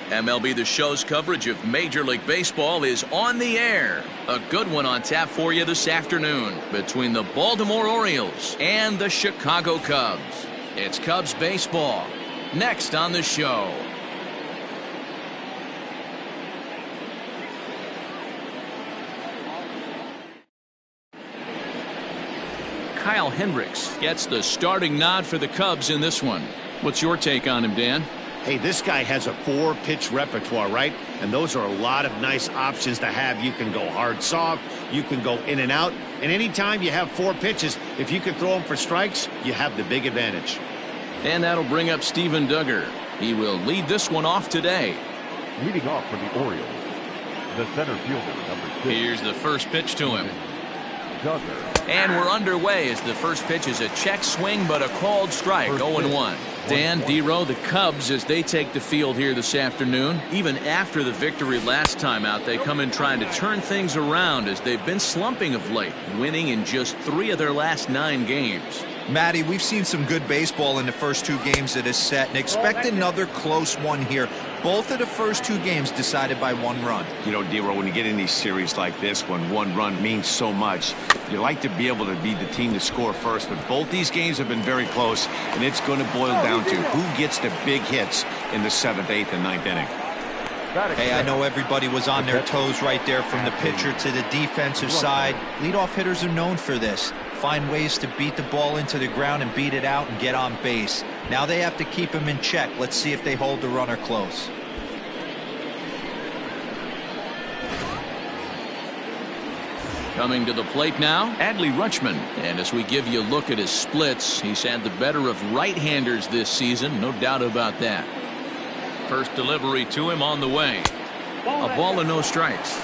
MLB The Show's coverage of Major League Baseball is on the air. A good one on tap for you this afternoon between the Baltimore Orioles and the Chicago Cubs. It's Cubs baseball next on the show. Kyle Hendricks gets the starting nod for the Cubs in this one. What's your take on him, Dan? Hey, this guy has a 4-pitch repertoire, right? And those are a lot of nice options to have. You can go hard, soft, you can go in and out. And anytime you have 4 pitches, if you can throw them for strikes, you have the big advantage. And that'll bring up Steven Duggar. He will lead this one off today. Leading off for the Orioles, the center fielder, number 6. Here's the first pitch to him. Duggar. And we're underway as the first pitch is a check swing, but a called strike, 0-1. Dan, D-Row, the Cubs, as they take the field here this afternoon, even after the victory last time out, they come in trying to turn things around as they've been slumping of late, winning in just 3 of their last 9 games. Matty, we've seen some good baseball in the first 2 games of this set, and expect another close one here. Both of the first 2 games decided by 1 run. You know, D-Row, when you get in these series like this, when 1 run means so much, you like to be able to be the team to score first. But both these games have been very close, and it's going to boil down to who gets the big hits in the 7th, 8th, and 9th inning. Hey, I know everybody was on their toes right there from the pitcher to the defensive side. Leadoff hitters are known for this. Find ways to beat the ball into the ground and beat it out and get on base. Now they have to keep him in check. Let's see if they hold the runner close. Coming to the plate now, Adley Rutschman. And as we give you a look at his splits, he's had the better of right-handers this season, no doubt about that. First delivery to him on the way. A ball and no strikes.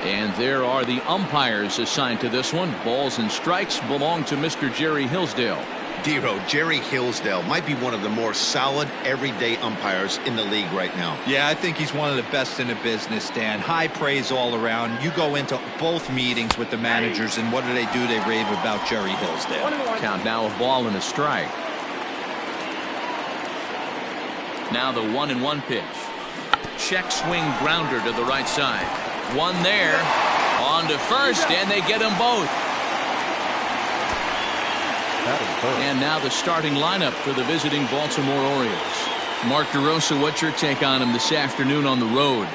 And there are the umpires assigned to this one. Balls and strikes belong to Mr. Jerry Hillsdale. D-Row, Jerry Hillsdale might be one of the more solid everyday umpires in the league right now. Yeah, I think he's one of the best in the business, Dan. High praise all around. You go into both meetings with the managers, and what do? They rave about Jerry Hillsdale. Count now a ball and a strike. Now the 1-1 pitch. Check swing grounder to the right side. One there. On to first, and they get them both. And now the starting lineup for the visiting Baltimore Orioles. Mark DeRosa, what's your take on him this afternoon on the road?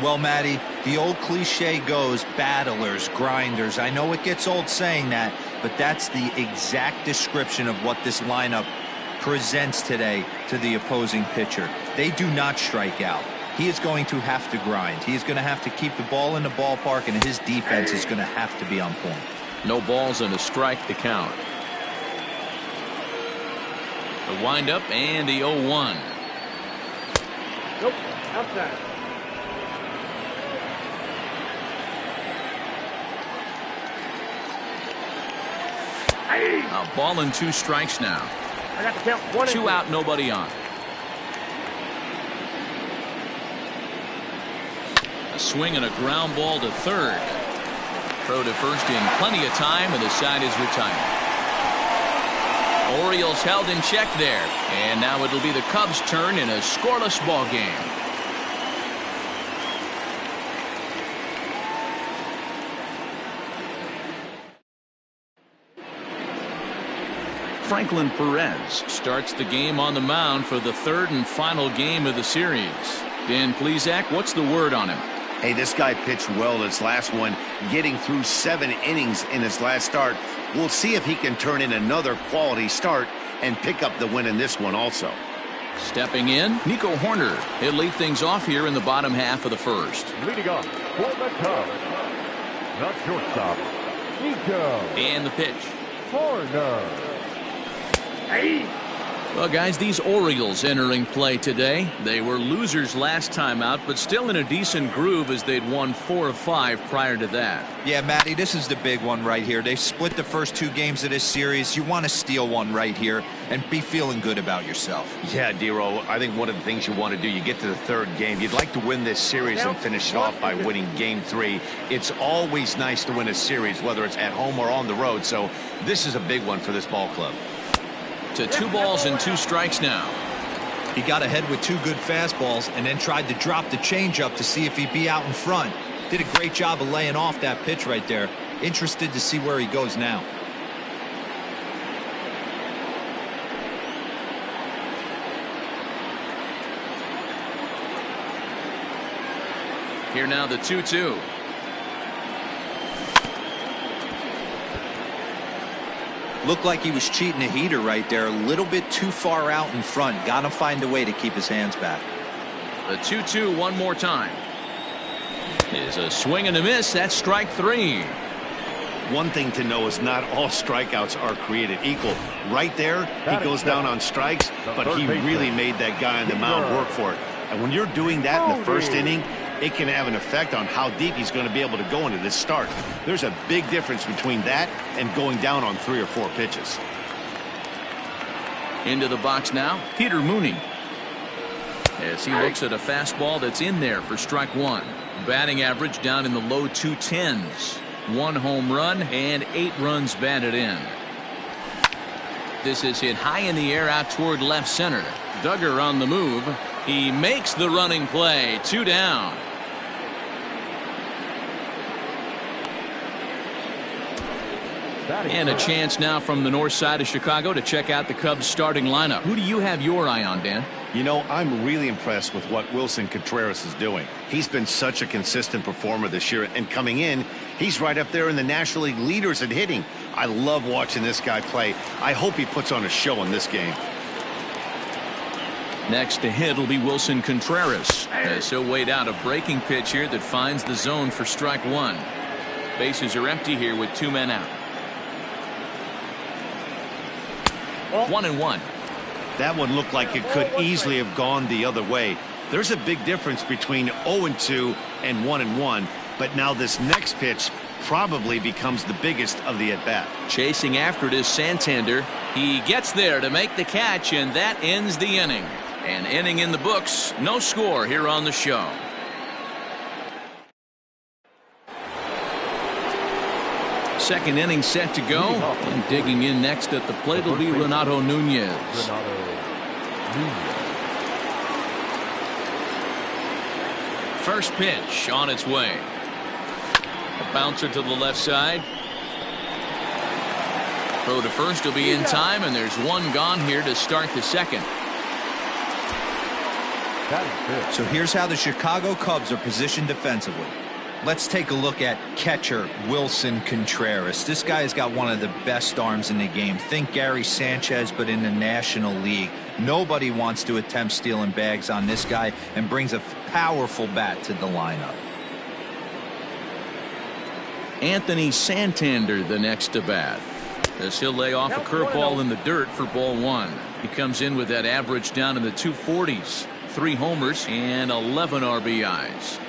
Well, Matty, the old cliche goes, battlers, grinders. I know it gets old saying that, but that's the exact description of what this lineup presents today to the opposing pitcher. They do not strike out. He is going to have to grind. He is going to have to keep the ball in the ballpark, and his defense is going to have to be on point. No balls and a strike to count. The windup and the 0-1. Nope, outside. A ball and 2 strikes now. I got to count 1 and 2 out, nobody on. A swing and a ground ball to third. Throw to first in plenty of time, and the side is retired. Orioles held in check there, and now it'll be the Cubs' turn in a scoreless ball game. Franklin Perez starts the game on the mound for the 3rd and final game of the series. Dan Plesac, what's the word on him? Hey, this guy pitched well this last one, getting through 7 innings in his last start. We'll see if he can turn in another quality start and pick up the win in this one also. Stepping in, Nico Horner. He'll lead things off here in the bottom half of the first. Leading off for the Cubs, the shortstop, Nico. And the pitch. Horner. Hey. Well, guys, these Orioles entering play today. They were losers last time out, but still in a decent groove as they'd won 4 of 5 prior to that. Yeah, Matty, this is the big one right here. They've split the first 2 games of this series. You want to steal one right here and be feeling good about yourself. Yeah, D-Row, I think one of the things you want to do, you get to the 3rd game, you'd like to win this series and finish it off by winning game 3. It's always nice to win a series, whether it's at home or on the road, so this is a big one for this ball club. To 2 balls and 2 strikes now. He got ahead with 2 good fastballs and then tried to drop the changeup to see if he'd be out in front. Did a great job of laying off that pitch right there. Interested to see where he goes now. Here now the 2-2. Looked like he was cheating a heater right there. A little bit too far out in front. Got to find a way to keep his hands back. The 2-2 one more time. Is a swing and a miss. That's strike 3. One thing to know is not all strikeouts are created equal. Right there, he goes down on strikes, but he really made that guy on the mound work for it. And when you're doing that in the first inning, it can have an effect on how deep he's going to be able to go into this start. There's a big difference between that and going down on 3 or 4 pitches. Into the box now, Peter Mooney. As he looks at a fastball that's in there for strike 1. Batting average down in the low 210s. 1 home run and 8 runs batted in. This is hit high in the air out toward left center. Duggar on the move. He makes the running play. 2 down. And a chance now from the north side of Chicago to check out the Cubs starting lineup. Who do you have your eye on, Dan? You know, I'm really impressed with what Wilson Contreras is doing. He's been such a consistent performer this year, and coming in, he's right up there in the National League leaders in hitting. I love watching this guy play. I hope he puts on a show in this game. Next to hit will be Wilson Contreras, as he'll wait out a breaking pitch here that finds the zone for strike 1. Bases are empty here with 2 men out. 1-1. That one looked like it could easily have gone the other way. There's a big difference between 0-2 and 1-1, but now this next pitch probably becomes the biggest of the at-bat. Chasing after it is Santander. He gets there to make the catch, and that ends the inning. An inning in the books. No score here on the show. Second inning set to go, and digging in next at the plate will be Renato Nunez. First pitch on its way. A bouncer to the left side. Throw to first will be in time, and there's 1 gone here to start the second. So here's how the Chicago Cubs are positioned defensively. Let's take a look at catcher Wilson Contreras. This guy has got one of the best arms in the game. Think Gary Sanchez, but in the National League. Nobody wants to attempt stealing bags on this guy, and brings a powerful bat to the lineup. Anthony Santander the next to bat, as he'll lay off a curveball in the dirt for ball 1. He comes in with that average down in the 240s. 3 homers and 11 RBIs.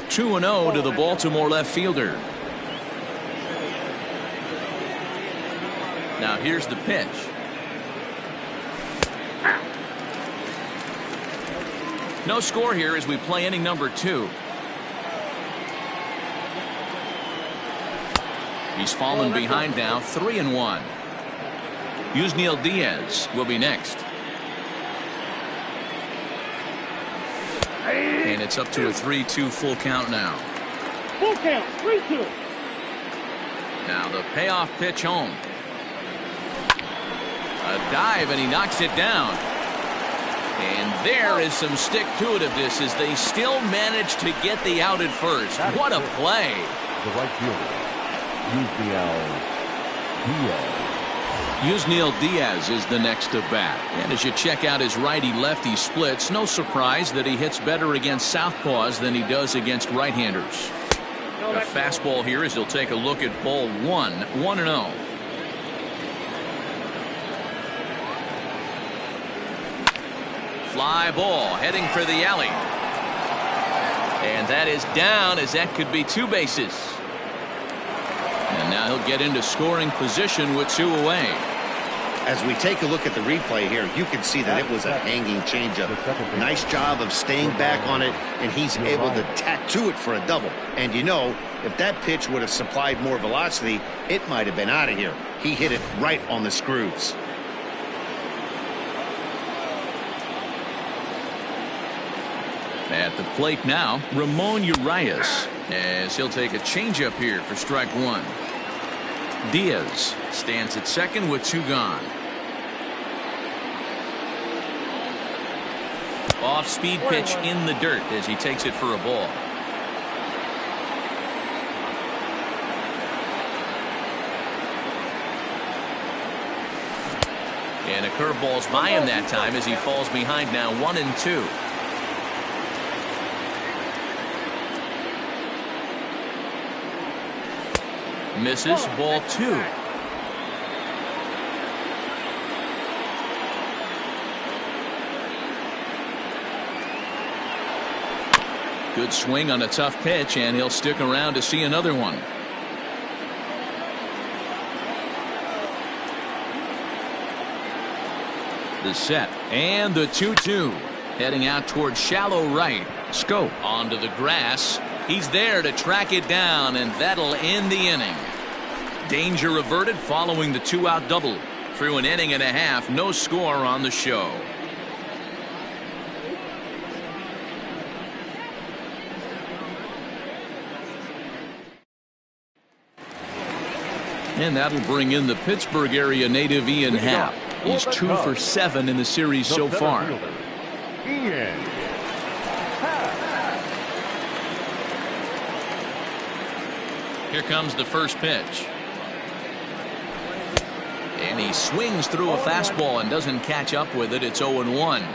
2-0 to the Baltimore left fielder. Now here's the pitch. No score here as we play inning number 2. He's fallen behind now, 3-1. Yusniel Diaz will be next. And it's up to a 3-2 full count now. Full count, 3-2. Now the payoff pitch home. A dive, and he knocks it down. And there is some stick-to-itiveness as they still manage to get the out at first. What a play. The right fielder, Yusniel Diaz is the next to bat. And as you check out his righty-lefty splits, no surprise that he hits better against southpaws than he does against right-handers. A fastball here as he'll take a look at ball 1, 1-0. Fly ball heading for the alley. And that is down, as that could be 2 bases. And now he'll get into scoring position with 2 away. As we take a look at the replay here, you can see that it was a hanging changeup. Nice job of staying back on it, and he's able to tattoo it for a double. And you know, if that pitch would have supplied more velocity, it might have been out of here. He hit it right on the screws. At the plate now, Ramon Urias, as he'll take a changeup here for strike one. Diaz stands at second with two gone. Off-speed pitch in the dirt as he takes it for a ball. And a curveball's by him that time as he falls behind now 1-2. Misses, ball two. Good swing on a tough pitch, and he'll stick around to see another one. The set and the 2-2. Heading out towards shallow right. Scope onto the grass. He's there to track it down, and that'll end the inning. Danger averted following the two-out double. Through an inning and a half, no score on the show. And that'll bring in the Pittsburgh area native Ian Happ. He's 2 for 7 in the series so far. Here comes the first pitch. And he swings through a fastball and doesn't catch up with it. It's 0-1.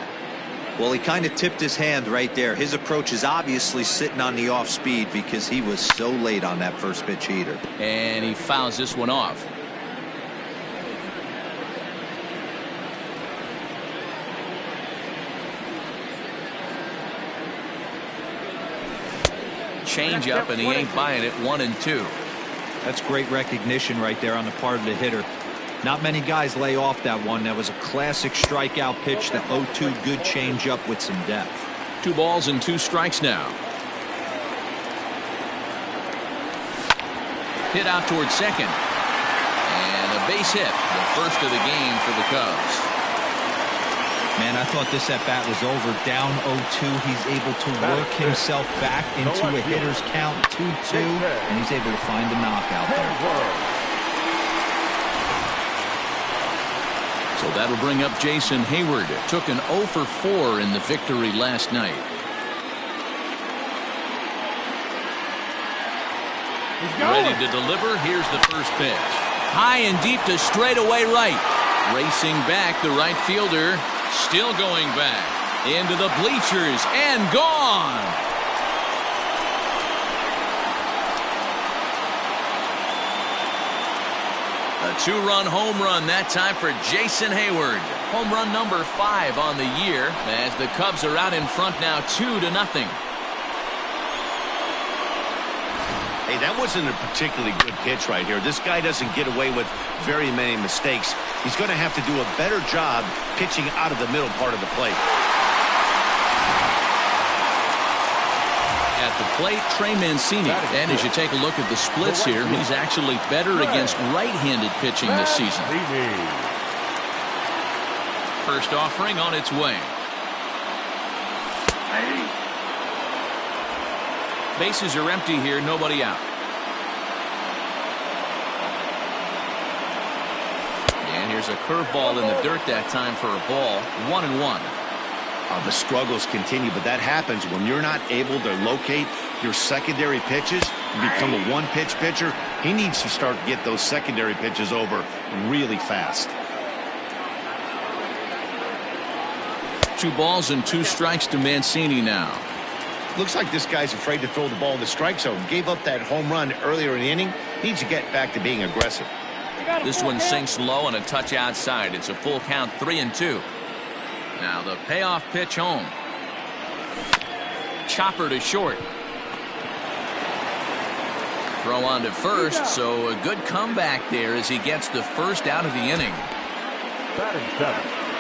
Well, he kind of tipped his hand right there. His approach is obviously sitting on the off speed because he was so late on that first pitch heater. And he fouls this one off. Change up, and he ain't buying it. 1-2. That's great recognition right there on the part of the hitter. Not many guys lay off that one. That was a classic strikeout pitch. The 0-2 good change up with some depth. 2 balls and 2 strikes now. Hit out towards second. And a base hit. The first of the game for the Cubs. Man, I thought this at bat was over. Down 0-2. He's able to work himself back into a hitter's count 2-2. And he's able to find a knockout there. So that'll bring up Jason Hayward. Took an 0 for 4 in the victory last night. Ready to deliver. Here's the first pitch. High and deep to straightaway right. Racing back, the right fielder. Still going back. Into the bleachers and gone. A 2-run home run that time for Jason Hayward. Home run number 5 on the year as the Cubs are out in front now 2-0. Hey, that wasn't a particularly good pitch right here. This guy doesn't get away with very many mistakes. He's going to have to do a better job pitching out of the middle part of the plate. At the plate, Trey Mancini. And as you take a look at the splits here, he's actually better against right-handed pitching this season. First offering on its way. Bases are empty here, nobody out. And here's a curveball in the dirt that time for a ball. 1-1. The struggles continue, but that happens when you're not able to locate your secondary pitches and become a one-pitch pitcher. He needs to start to get those secondary pitches over really fast. 2 balls and 2 strikes to Mancini now. Looks like this guy's afraid to throw the ball in the strike zone. Gave up that home run earlier in the inning. Needs to get back to being aggressive. This one sinks low and a touch outside. It's a full count, 3-2. Now the payoff pitch home. Chopper to short. Throw on to first, so a good comeback there as he gets the first out of the inning.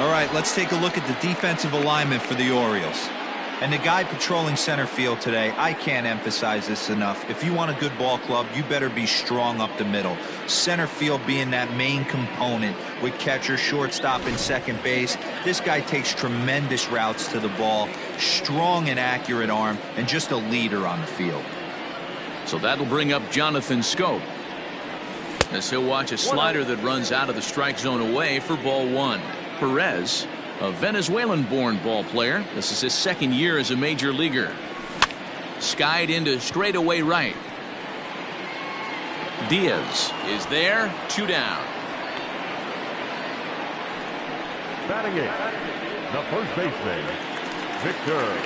All right, let's take a look at the defensive alignment for the Orioles. And the guy patrolling center field today, I can't emphasize this enough. If you want a good ball club, you better be strong up the middle. Center field being that main component with catcher, shortstop, and second base. This guy takes tremendous routes to the ball, strong and accurate arm, and just a leader on the field. So that'll bring up Jonathan Scope, as he'll watch a slider that runs out of the strike zone away for ball one. Perez, a Venezuelan-born ball player. This is his second year as a major leaguer. Skied into straightaway right. Diaz is there, 2 down. Batting in, the first baseman, Victor.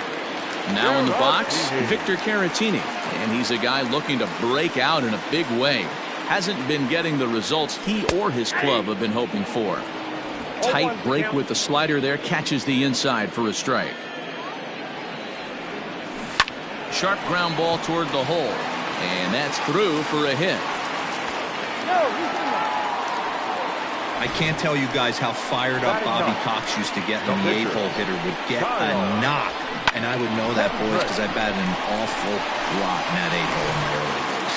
Now in the box, Victor Caratini. And he's a guy looking to break out in a big way. Hasn't been getting the results he or his club have been hoping for. Tight break with the slider there, catches the inside for a strike. Sharp ground ball toward the hole, and that's through for a hit. I can't tell you guys how fired up Bobby Cox used to get when the 8-hole hitter would get a knock. And I would know that, boys, because I batted an awful lot in that 8-hole in my early days.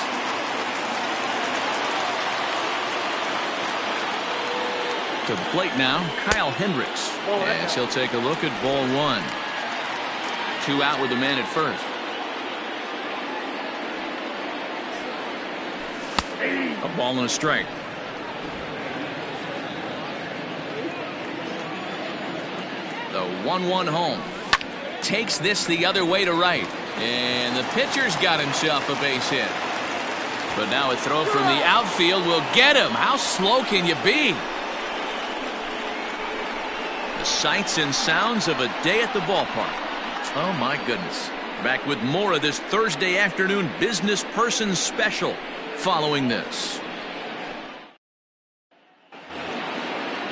To the plate now, Kyle Hendricks, as he'll take a look at ball one. 2 out with the man at first. A ball and a strike. The 1-1 home. Takes this the other way to right. And the pitcher's got himself a base hit. But now a throw from the outfield will get him. How slow can you be? The sights and sounds of a day at the ballpark. Oh my goodness. Back with more of this Thursday afternoon business person special following this.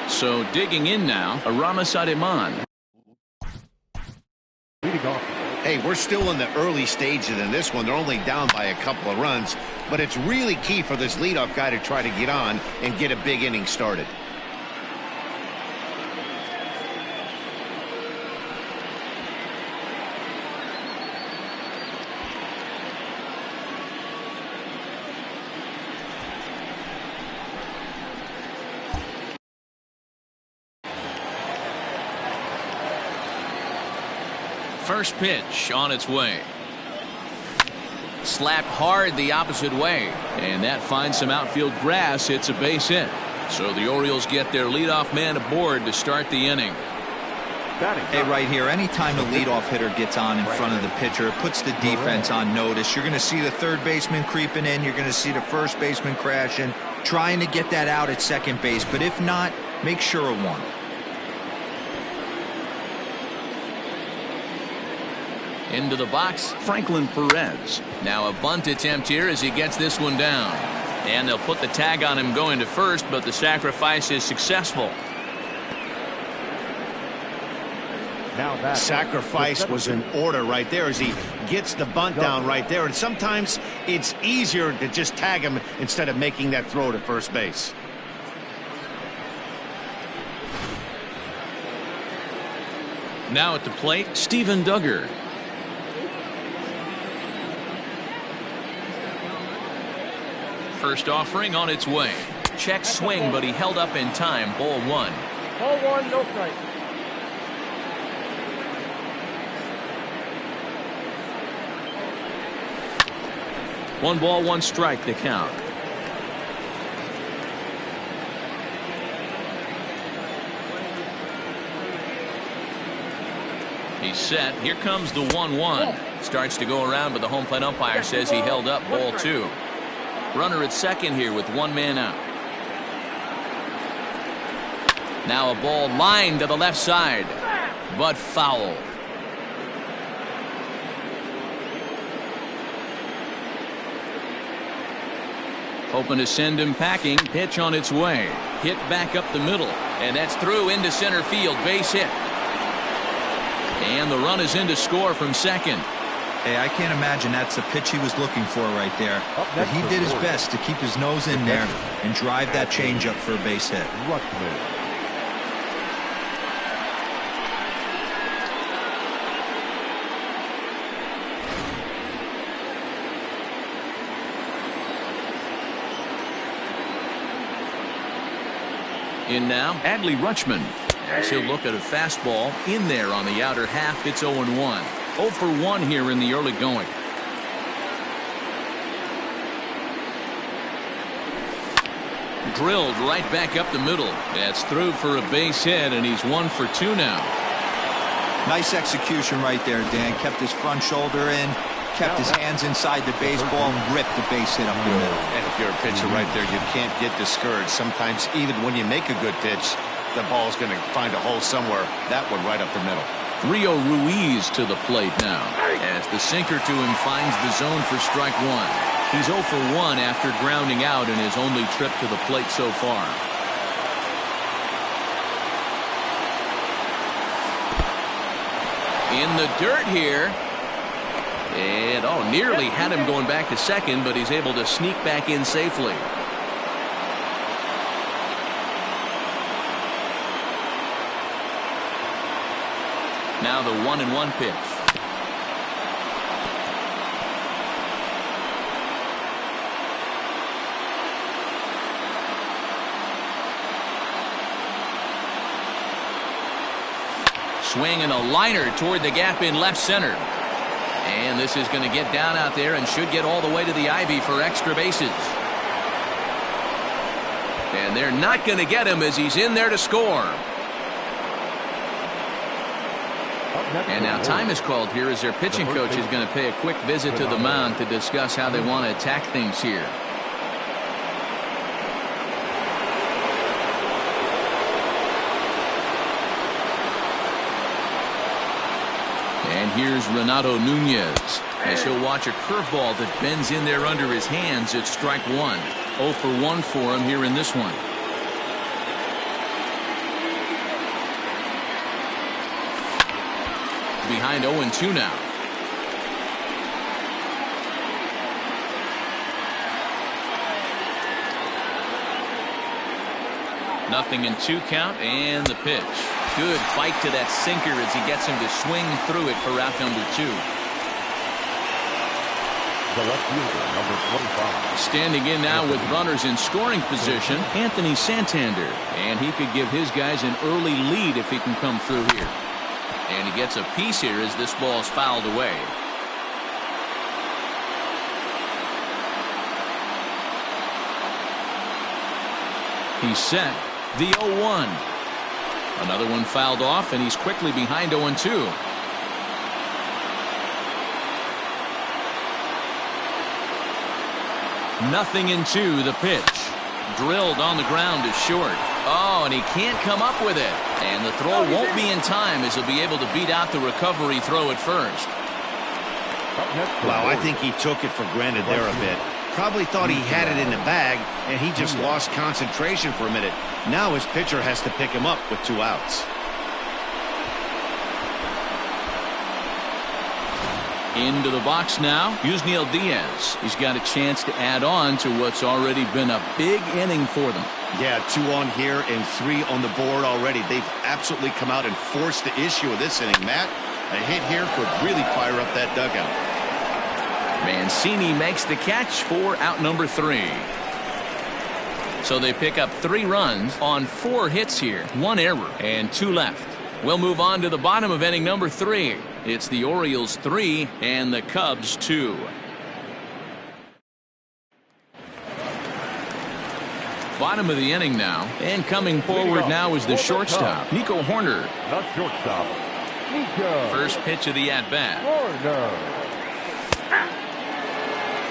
So digging in now, Aramis Ademan. Hey, we're still in the early stages in this one. They're only down by a couple of runs, but it's really key for this leadoff guy to try to get on and get a big inning started. First pitch on its way. Slapped hard the opposite way, and that finds some outfield grass. It's a base hit. So the Orioles get their leadoff man aboard to start the inning. Hey, right here, anytime a leadoff hitter gets on in front of the pitcher, it puts the defense on notice. You're going to see the third baseman creeping in. You're going to see the first baseman crashing, trying to get that out at second base. But if not, make sure of one. Into the box, Franklin Perez. Now a bunt attempt here as he gets this one down. And they'll put the tag on him going to first, but the sacrifice is successful. Sacrifice was in order right there as he gets the bunt down right there. And sometimes it's easier to just tag him instead of making that throw to first base. Now at the plate, Steven Duggar. First offering on its way. Check swing, but he held up in time. Ball one. Ball one, no strike. One ball, one strike to count. He's set. Here comes the 1-1. Starts to go around, but the home plate umpire says he held up. Ball two. Runner at second here with one man out. Now a ball lined to the left side, but foul. Hoping to send him packing. Pitch on its way. Hit back up the middle, and that's through into center field. Base hit. And the run is in to score from second. Hey, I can't imagine that's the pitch he was looking for right there. But he did his best to keep his nose in there and drive that changeup for a base hit. In now, Adley Rutschman. As he'll look at a fastball in there on the outer half. It's 0-1. 0 for 1 here in the early going. Drilled right back up the middle. That's through for a base hit, and he's 1 for 2 now. Nice execution right there, Dan. Kept his front shoulder in, kept his hands inside the baseball, and ripped the base hit up the middle. And if you're a pitcher right there, you can't get discouraged. Sometimes even when you make a good pitch, the ball's going to find a hole somewhere. That one right up the middle. Rio Ruiz to the plate now, as the sinker to him finds the zone for strike 1. He's 0 for 1 after grounding out in his only trip to the plate so far. In the dirt here. And nearly had him going back to second, but he's able to sneak back in safely. Now the 1-1 pitch. Swinging a liner toward the gap in left center. And this is going to get down out there and should get all the way to the ivy for extra bases. And they're not going to get him as he's in there to score. And now time is called here as their pitching coach is going to pay a quick visit to the mound to discuss how they want to attack things here. And here's Renato Nunez as he'll watch a curveball that bends in there under his hands at strike 1. 0 for 1 for him here in this one. Behind 0-2 now. Nothing in 2 count, and the pitch. Good bite to that sinker as he gets him to swing through it for out number 2. The left fielder, number 25. Standing in now with runners in scoring position, Anthony Santander. And he could give his guys an early lead if he can come through here. And he gets a piece here as this ball's fouled away. He's set. The 0-1. Another one fouled off, and he's quickly behind 0-2. Nothing in 2. The pitch. Drilled on the ground is short. And he can't come up with it. And the throw won't be in time as he'll be able to beat out the recovery throw at first. Wow, I think he took it for granted there a bit. Probably thought he had it in the bag, and he just lost concentration for a minute. Now his pitcher has to pick him up with 2 outs. Into the box now, Yusniel Diaz. He's got a chance to add on to what's already been a big inning for them. Yeah, 2 on here and 3 on the board already. They've absolutely come out and forced the issue of this inning, Matt. A hit here could really fire up that dugout. Mancini makes the catch for out number 3. So they pick up 3 runs on 4 hits here. 1 error and 2 left. We'll move on to the bottom of inning number 3. It's the Orioles 3 and the Cubs 2. Bottom of the inning now, and coming forward now is the shortstop, Nico Horner. The shortstop, Nico. First pitch of the at-bat.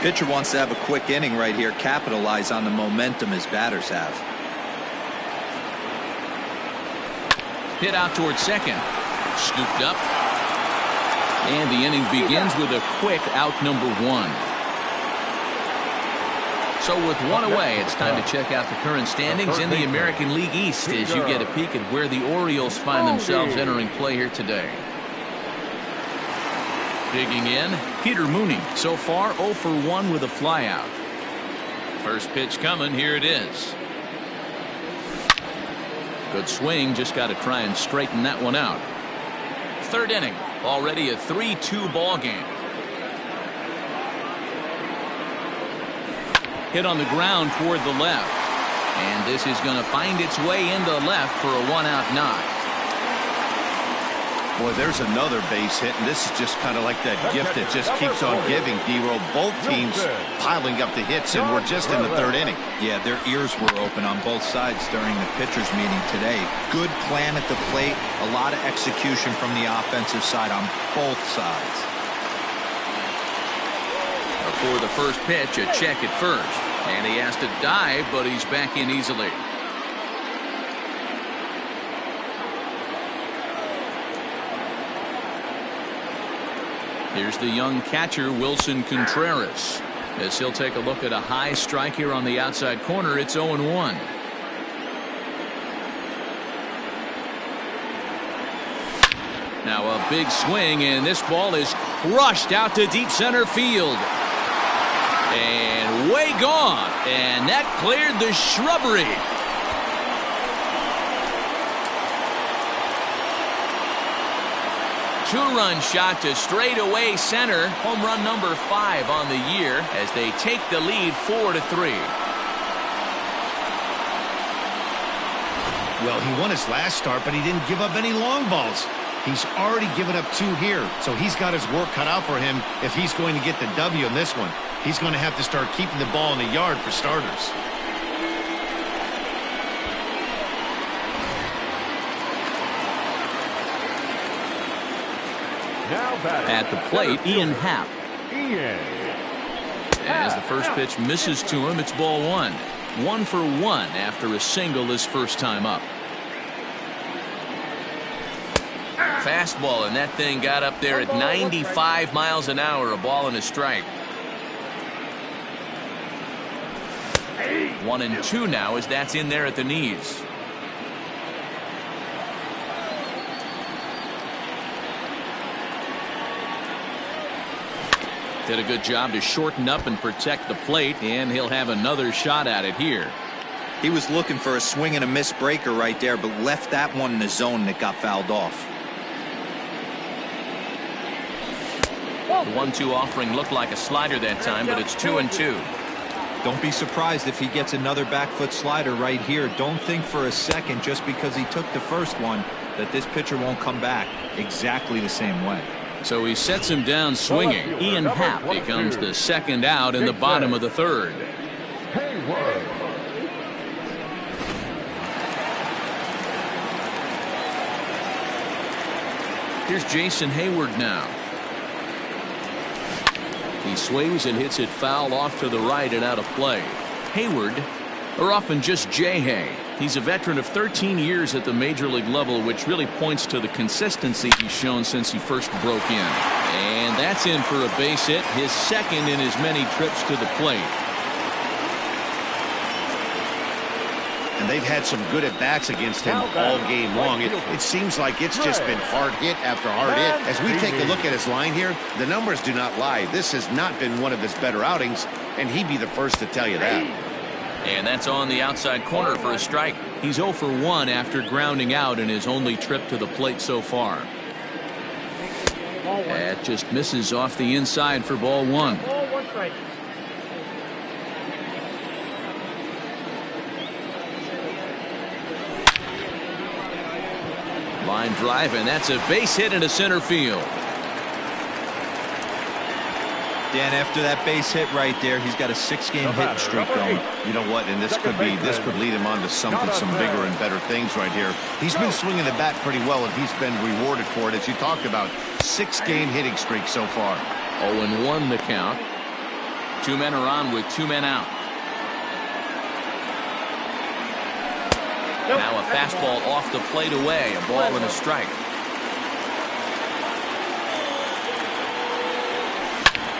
Pitcher wants to have a quick inning right here, capitalize on the momentum his batters have. Hit out towards second. Scooped up. And the inning begins with a quick out number 1. So with 1 away, it's time to check out the current standings in the American League East as you get a peek at where the Orioles find themselves entering play here today. Digging in, Peter Mooney. So far 0 for 1 with a flyout. First pitch coming. Here it is. Good swing. Just got to try and straighten that one out. Third inning. Already a 3-2 ball game. Hit on the ground toward the left. And this is going to find its way into left for a one-out knock. Boy, there's another base hit, and this is just kind of like that gift that just keeps on giving, D-Roll. Both teams piling up the hits, and we're just in the third inning. Yeah, their ears were open on both sides during the pitchers meeting today. Good plan at the plate, a lot of execution from the offensive side on both sides. Before the first pitch, a check at first. And he has to dive, but he's back in easily. Here's the young catcher, Wilson Contreras, as he'll take a look at a high strike here on the outside corner. It's 0-1. Now a big swing, and this ball is crushed out to deep center field. And way gone. And that cleared the shrubbery. Two-run shot to straightaway center. Home run number 5 on the year as they take the lead 4-3. Well, he won his last start, but he didn't give up any long balls. He's already given up 2 here, so he's got his work cut out for him if he's going to get the W in this one. He's going to have to start keeping the ball in the yard for starters. At the plate, Ian Happ. As the first pitch misses to him, it's ball 1. 1 for 1 after a single his first time up. Fastball, and that thing got up there at 95 miles an hour. A ball and a strike. 1-2 now as that's in there at the knees. Did a good job to shorten up and protect the plate, and he'll have another shot at it here. He was looking for a swing and a miss breaker right there, but left that one in the zone that got fouled off. The 1-2 offering looked like a slider that time, but it's 2-2. Don't be surprised if he gets another back foot slider right here. Don't think for a second, just because he took the first one, that this pitcher won't come back exactly the same way. So he sets him down swinging. Ian Happ becomes the second out in the bottom of the third. Here's Jason Hayward now. He swings and hits it foul off to the right and out of play. Hayward, or often just J-Hay. He's a veteran of 13 years at the major league level, which really points to the consistency he's shown since he first broke in. And that's in for a base hit, his second in as many trips to the plate. And they've had some good at-bats against him all game long. It seems like it's just been hard hit after hard hit. As we take a look at his line here, the numbers do not lie. This has not been one of his better outings, and he'd be the first to tell you that. And that's on the outside corner for a strike. He's 0 for 1 after grounding out in his only trip to the plate so far. That just misses off the inside for ball 1. Line drive, and that's a base hit into center field. Dan, after that base hit right there, he's got a 6-game hitting streak going. You know what? And this could lead him on to some bigger and better things right here. He's been swinging the bat pretty well, and he's been rewarded for it, as you talked about. 6-game hitting streak so far. 0-1 the count. 2 men are on with 2 men out. Now a fastball off the plate away. A ball and a strike.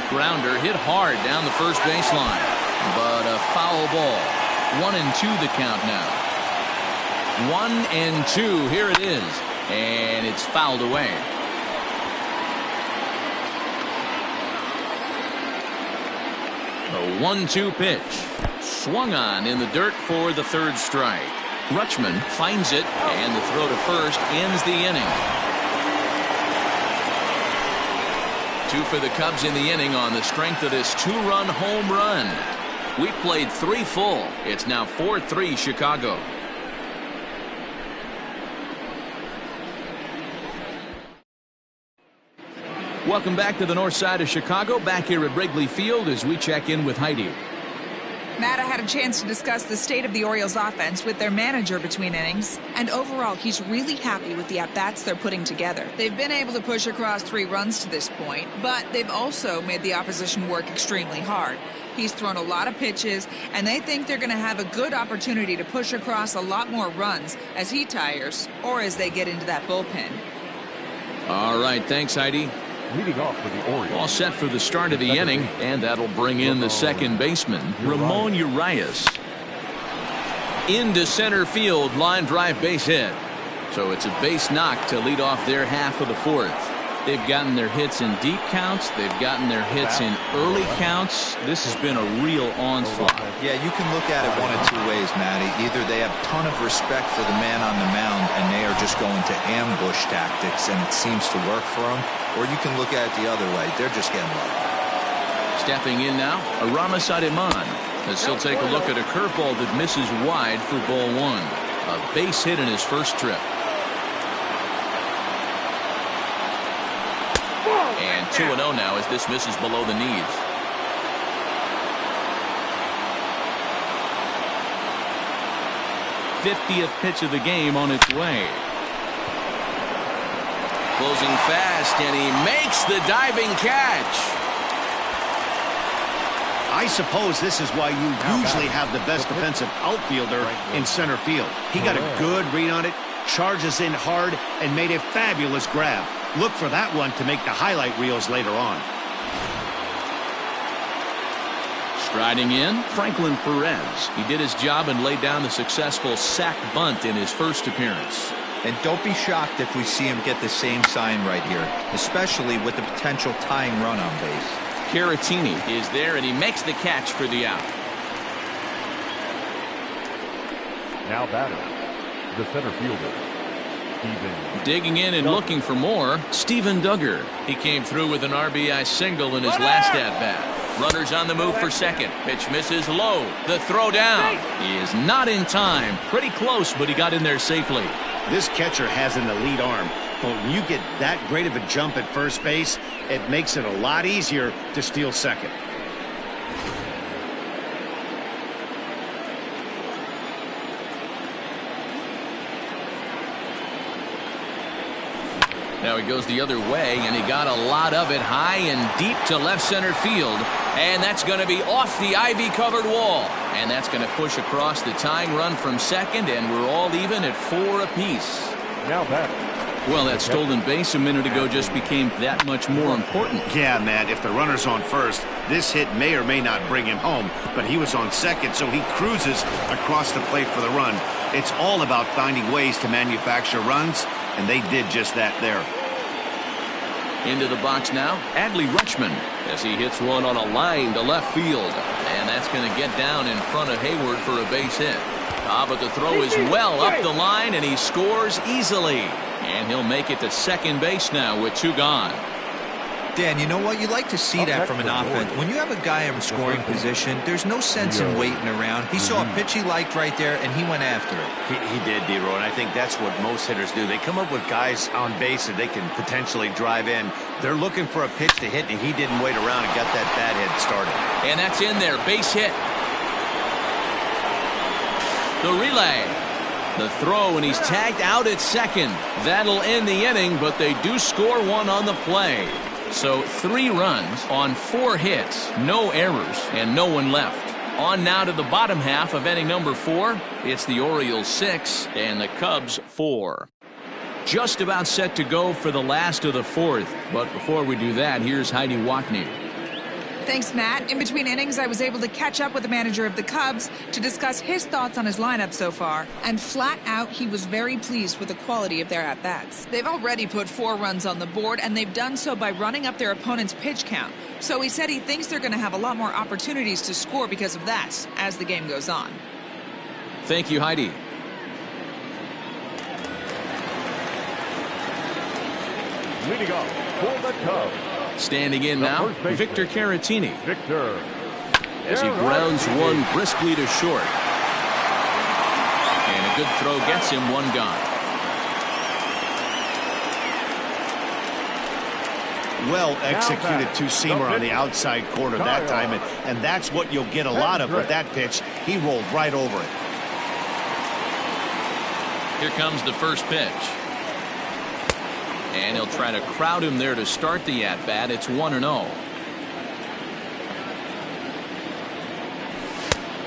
Grounder hit hard down the first baseline, but a foul ball. 1-2 the count now. 1-2. Here it is, and it's fouled away. A 1-2 pitch, swung on in the dirt for the third strike. Rutschman finds it, and the throw to first ends the inning. 2 for the Cubs in the inning on the strength of this 2-run home run. We played 3 full. It's now 4-3 Chicago. Welcome back to the north side of Chicago. Back here at Wrigley Field as we check in with Heidi. Matt, I had a chance to discuss the state of the Orioles offense with their manager between innings, and overall he's really happy with the at-bats they're putting together. They've been able to push across 3 runs to this point, but they've also made the opposition work extremely hard. He's thrown a lot of pitches, and they think they're going to have a good opportunity to push across a lot more runs as he tires or as they get into that bullpen. All right, thanks, Heidi. Leading off for the Orioles. All set for the start of the inning, and that'll bring in the second baseman, Ramon Urias. Into center field, line drive base hit. So it's a base knock to lead off their half of the 4th. They've gotten their hits in deep counts. They've gotten their hits in early counts. This has been a real onslaught. Yeah, you can look at it one of 2 ways, Matty. Either they have a ton of respect for the man on the mound and they are just going to ambush tactics and it seems to work for them, or you can look at it the other way. They're just getting lucky. Stepping in now, Aramis Ademan, as he'll take a look at a curveball that misses wide for ball 1. A base hit in his first trip. And 2-0 now as this misses below the knees. '50th pitch of the game on its way. Closing fast, and he makes the diving catch. I suppose this is why you usually have the best defensive outfielder in center field. He got a good read on it, charges in hard, and made a fabulous grab. Look for that one to make the highlight reels later on. Striding in, Franklin Perez. He did his job and laid down the successful sac bunt in his first appearance. And don't be shocked if we see him get the same sign right here, especially with the potential tying run on base. Caratini is there, and he makes the catch for the out. Now batter, the center fielder. Digging in and looking for more, Steven Duggar. He came through with an RBI single in his last at-bat. Runners on the move for second. Pitch misses low. The throw down. He is not in time. Pretty close, but he got in there safely. This catcher has an elite arm, but when you get that great of a jump at first base, it makes it a lot easier to steal second. Now he goes the other way, and he got a lot of it high and deep to left center field. And that's going to be off the ivy-covered wall. And that's going to push across the tying run from second, and we're all even at 4 apiece. Now batter. Well, that stolen base a minute ago just became that much more important. Yeah, man, if the runner's on first, this hit may or may not bring him home, but he was on second, so he cruises across the plate for the run. It's all about finding ways to manufacture runs, and they did just that there. Into the box now, Adley Rutschman, as he hits one on a line to left field. And that's going to get down in front of Hayward for a base hit. But the throw is well up the line, and he scores easily. And he'll make it to second base now with 2 gone. Dan, you know what? You like to see that from an offense. When you have a guy in scoring position, there's no sense in waiting around. He saw a pitch he liked right there, and he went after it. He did, D-Roy, and I think that's what most hitters do. They come up with guys on base that they can potentially drive in. They're looking for a pitch to hit, and he didn't wait around and got that bat hit started. And that's in there. Base hit. The relay. The throw, and he's tagged out at second. That'll end the inning, but they do score 1 on the play. So 3 runs on 4 hits, no errors, and no one left. On now to the bottom half of inning number 4. It's the Orioles 6 and the Cubs 4. Just about set to go for the last of the 4th. But before we do that, here's Heidi Watney. Thanks, Matt. In between innings, I was able to catch up with the manager of the Cubs to discuss his thoughts on his lineup so far. And flat out, he was very pleased with the quality of their at-bats. They've already put 4 runs on the board, and they've done so by running up their opponent's pitch count. So he said he thinks they're going to have a lot more opportunities to score because of that as the game goes on. Thank you, Heidi. Leading off for the Cubs. Standing in now, Victor Caratini. Victor as he grounds one briskly to short. And a good throw gets him one gone. Well executed two-seamer on the outside corner that time, and that's what you'll get a lot of with that pitch. He rolled right over it. Here comes the first pitch. And he'll try to crowd him there to start the at-bat. It's 1-0.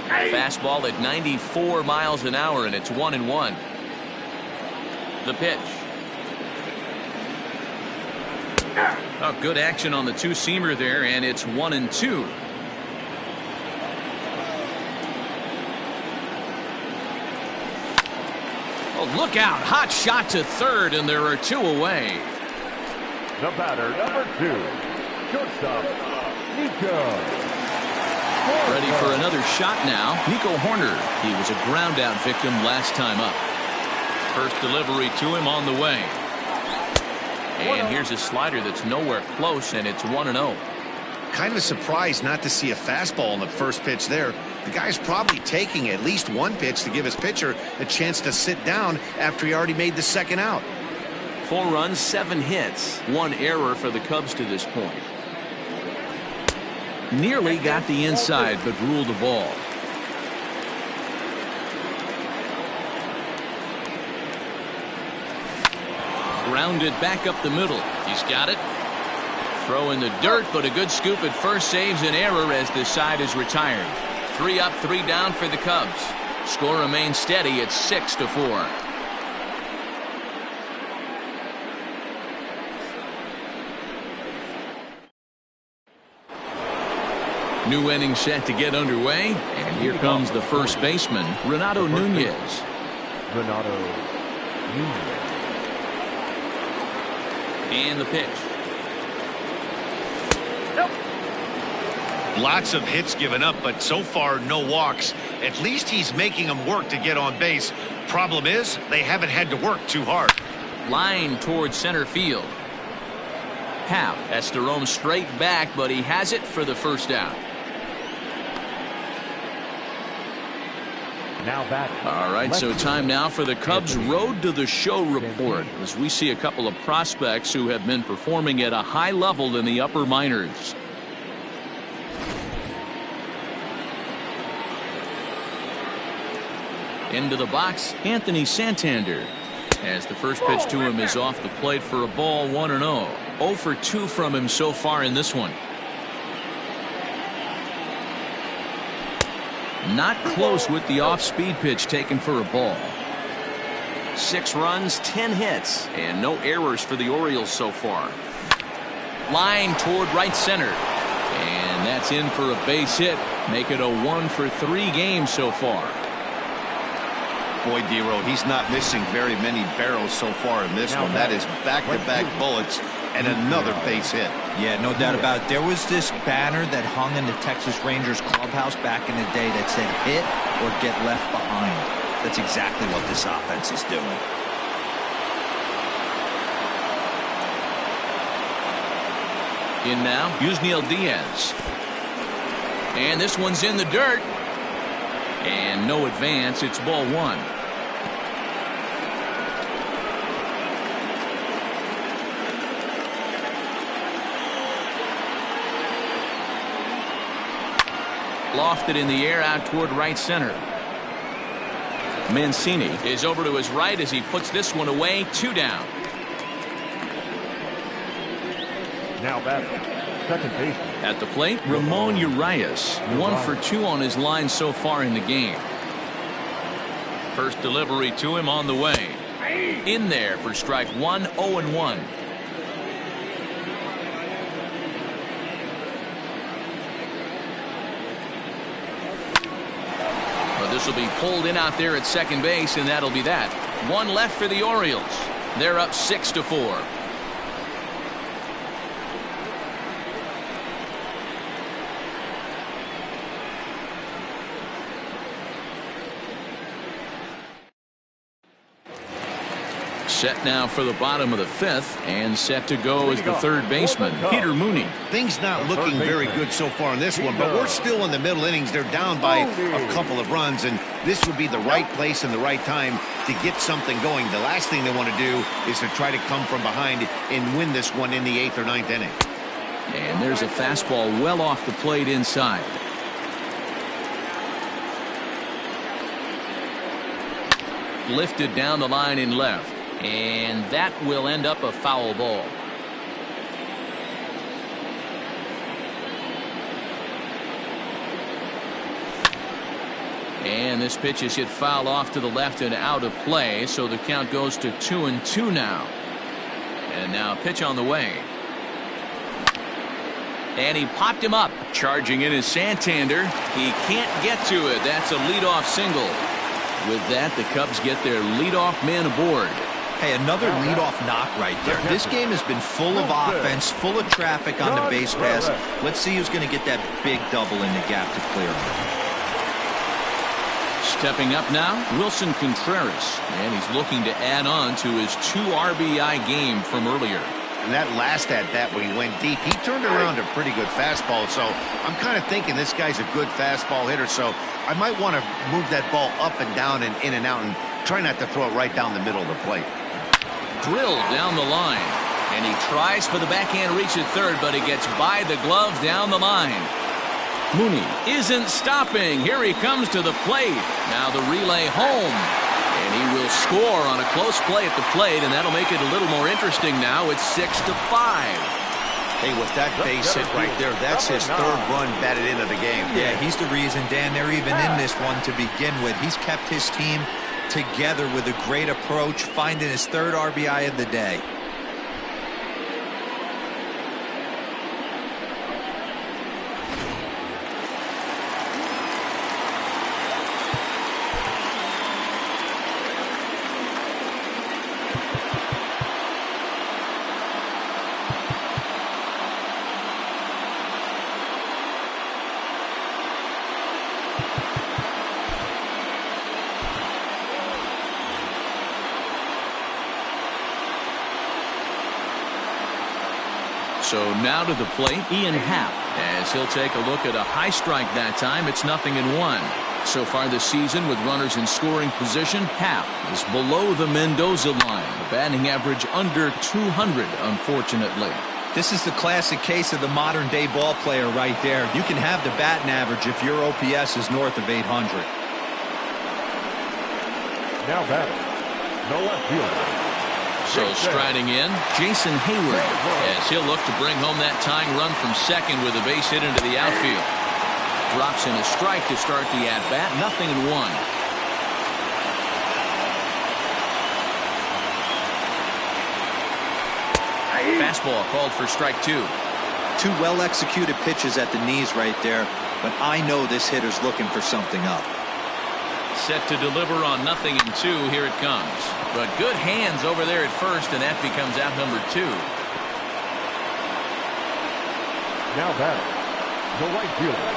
Fastball at 94 miles an hour, and it's 1-1. The pitch. Oh, good action on the two-seamer there, and it's 1-2. Oh, look out. Hot shot to third, and there are two away. The batter, number 2, shortstop, Nico. Ready for another shot now. Nico Horner. He was a ground out victim last time up. First delivery to him on the way. And here's a slider that's nowhere close, and it's 1-0. Kind of surprised not to see a fastball on the first pitch there. The guy's probably taking at least one pitch to give his pitcher a chance to sit down after he already made the second out. 4 runs, 7 hits, 1 error for the Cubs to this point. Nearly got the inside, but ruled the ball. Grounded back up the middle. He's got it. Throw in the dirt, but a good scoop at first saves an error as the side is retired. 3 up, 3 down for the Cubs. Score remains steady at 6-4. New inning set to get underway, and here comes the first baseman, Renato Nunez. Renato Nunez. And the pitch. Lots of hits given up, but so far no walks. At least he's making them work to get on base. Problem is, they haven't had to work too hard. Line towards center field. Happ has to roam straight back, but he has it for the first out. Now batting. All right, so time now for the Cubs Road to the Show report, as we see a couple of prospects who have been performing at a high level in the upper minors. Into the box, Anthony Santander, as the first pitch to him is off the plate for a ball. 1-0. 0 for 2 from him so far in this one. Not close with the off-speed pitch taken for a ball. 6 runs, 10 hits, and no errors for the Orioles so far. Line toward right center, and that's in for a base hit. Make it a 1 for 3 game so far. Boy, Dero, he's not missing very many barrels so far in this one. That is back-to-back bullets and another base hit. Yeah, no doubt about it. There was this banner that hung in the Texas Rangers clubhouse back in the day that said hit or get left behind. That's exactly what this offense is doing. In now, Yusniel Diaz. And this one's in the dirt. And no advance. It's ball 1. Lofted in the air out toward right center. Mancini is over to his right as he puts this one away. 2 down. Now batting, second baseman. At the plate, Ramon Urias. 1 for 2 on his line so far in the game. First delivery to him on the way. In there for strike 1. 0-1. This will be pulled in out there at second base, and that'll be that. 1 left for the Orioles. They're up 6-4. Set now for the bottom of the 5th, and set to go is the third baseman, Peter Mooney. Things not looking very good so far in this one, but we're still in the middle innings. They're down by a couple of runs, and this would be the right place and the right time to get something going. The last thing they want to do is to try to come from behind and win this one in the 8th or 9th inning. And there's a fastball well off the plate inside. Lifted down the line in left. And that will end up a foul ball. And this pitch is hit foul off to the left and out of play, so the count goes to 2-2 now. And now a pitch on the way. And he popped him up. Charging in is Santander. He can't get to it. That's a leadoff single. With that, the Cubs get their leadoff man aboard. Hey, another leadoff knock right there. This game has been full of offense, full of traffic on the base pass. Let's see who's going to get that big double in the gap to clear him. Stepping up now, Wilson Contreras. And he's looking to add on to his 2 RBI game from earlier. And that last at-bat when he went deep, he turned around a pretty good fastball. So I'm kind of thinking this guy's a good fastball hitter. So I might want to move that ball up and down and in and out and try not to throw it right down the middle of the plate. Drilled down the line, and he tries for the backhand reach at third, but he gets by the glove down the line. Mooney isn't stopping. Here he comes to the plate. Now the relay home, and he will score on a close play at the plate, and that'll make it a little more interesting now. It's 6-5. Hey, with that base hit right there, that's his 3rd run batted into the game. Yeah, he's the reason, Dan, they're even in this one to begin with. He's kept his team together with a great approach, finding his 3rd RBI of the day. So now to the plate, Ian Happ, as he'll take a look at a high strike that time. It's 0-1. So far this season, with runners in scoring position, Happ is below the Mendoza line. The batting average under 200, unfortunately. This is the classic case of the modern day ball player right there. You can have the batting average if your OPS is north of 800. Now batting, the left fielder. So striding in, Jason Hayward, as he'll look to bring home that tying run from second with a base hit into the outfield. Drops in a strike to start the at-bat, 0-1. Fastball called for strike 2. 2 well-executed pitches at the knees right there, but I know this hitter's looking for something up. Set to deliver on 0-2. Here it comes. But good hands over there at first, and that becomes out number 2. Now batting, the right fielder.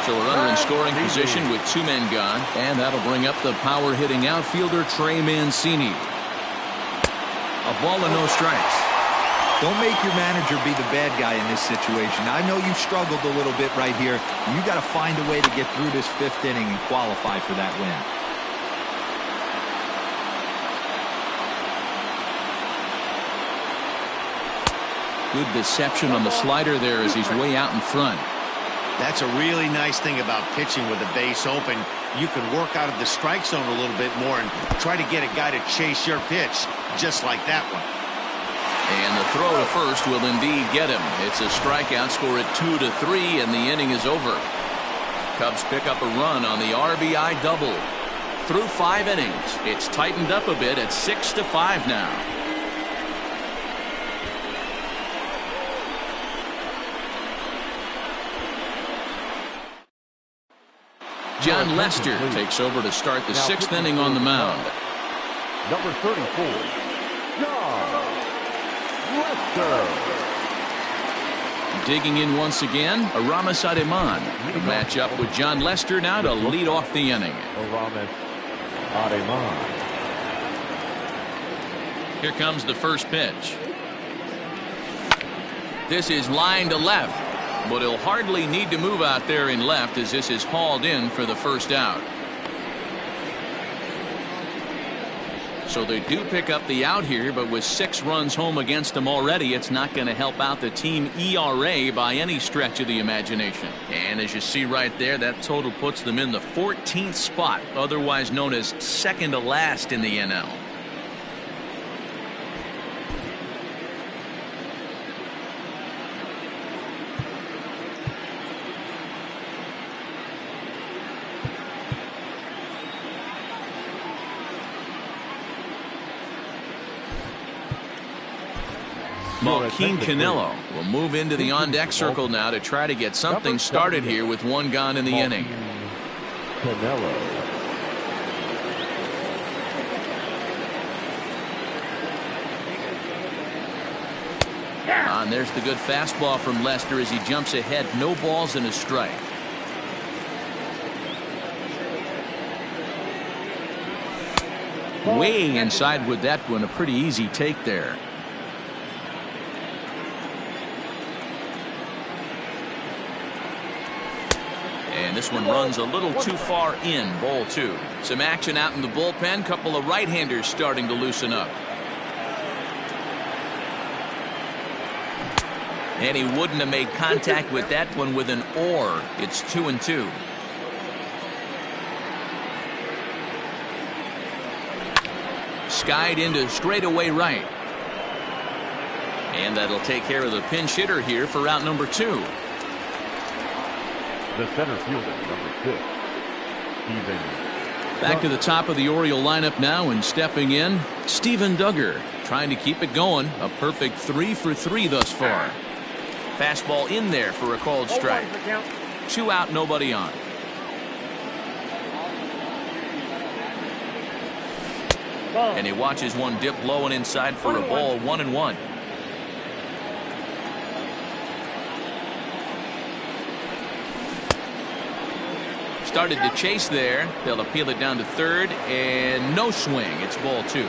So a runner in scoring position with 2 men gone, and that'll bring up the power-hitting outfielder Trey Mancini. A ball and no strikes. Don't make your manager be the bad guy in this situation. I know you've struggled a little bit right here. You got to find a way to get through this 5th inning and qualify for that win. Good deception on the slider there as he's way out in front. That's a really nice thing about pitching with the base open. You can work out of the strike zone a little bit more and try to get a guy to chase your pitch, just like that one. And the throw to first will indeed get him. It's a strikeout, score at 2-3, and the inning is over. Cubs pick up a run on the RBI double. Through 5 innings, it's tightened up a bit at 6-5 now. John Lester takes over to start the 6th inning on the mound. Number 34, John Lester. Digging in once again, Aramis Ademan. The matchup with John Lester now to lead off the inning. Aramis Ademan. Here comes the first pitch. This is line to left, but he'll hardly need to move out there in left as this is hauled in for the first out. So they do pick up the out here, but with 6 runs home against them already, it's not going to help out the team ERA by any stretch of the imagination. And as you see right there, that total puts them in the 14th spot, otherwise known as second to last in the NL. Joaquin Canelo will move into the on-deck circle now to try to get something started here with 1 gone in the inning. Canelo. And there's the good fastball from Lester as he jumps ahead. No balls and a strike. Way inside with that one. A pretty easy take there. And this one runs a little too far in. Ball 2. Some action out in the bullpen. Couple of right-handers starting to loosen up. And he wouldn't have made contact with that one with an or. It's 2-2. Skied into straightaway right. And that'll take care of the pinch hitter here for out number 2. The center fielder, number 6, Steven. Back to the top of the Oriole lineup now, and stepping in, Steven Duggar, trying to keep it going. A perfect 3 for 3 thus far. Fastball in there for a called strike. 2 out, nobody on. And he watches one dip low and inside for a ball. 1-1. Started to chase there. They'll appeal it down to third, and no swing. It's ball 2.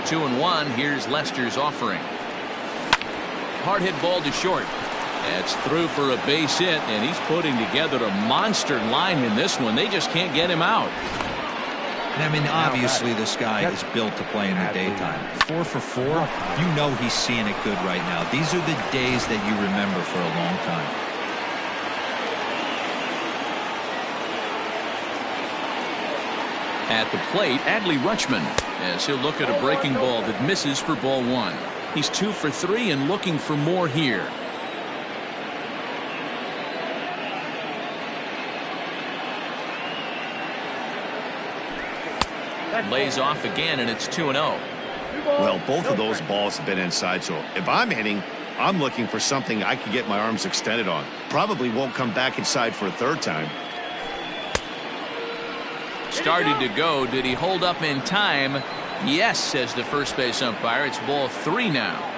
2-1. Here's Lester's offering. Hard hit ball to short. That's through for a base hit, and he's putting together a monster line in this one. They just can't get him out. I mean, obviously this guy is built to play in the daytime. 4 for 4. You know he's seeing it good right now. These are the days that you remember for a long time. At the plate, Adley Rutschman, as he'll look at a breaking ball that misses for ball 1. He's 2 for 3 and looking for more here. Lays off again, and it's 2-0. Well, both of those balls have been inside, so if I'm hitting, I'm looking for something I can get my arms extended on. Probably won't come back inside for a 3rd time. Started to go. Did he hold up in time? Yes, says the first base umpire. It's ball 3 now.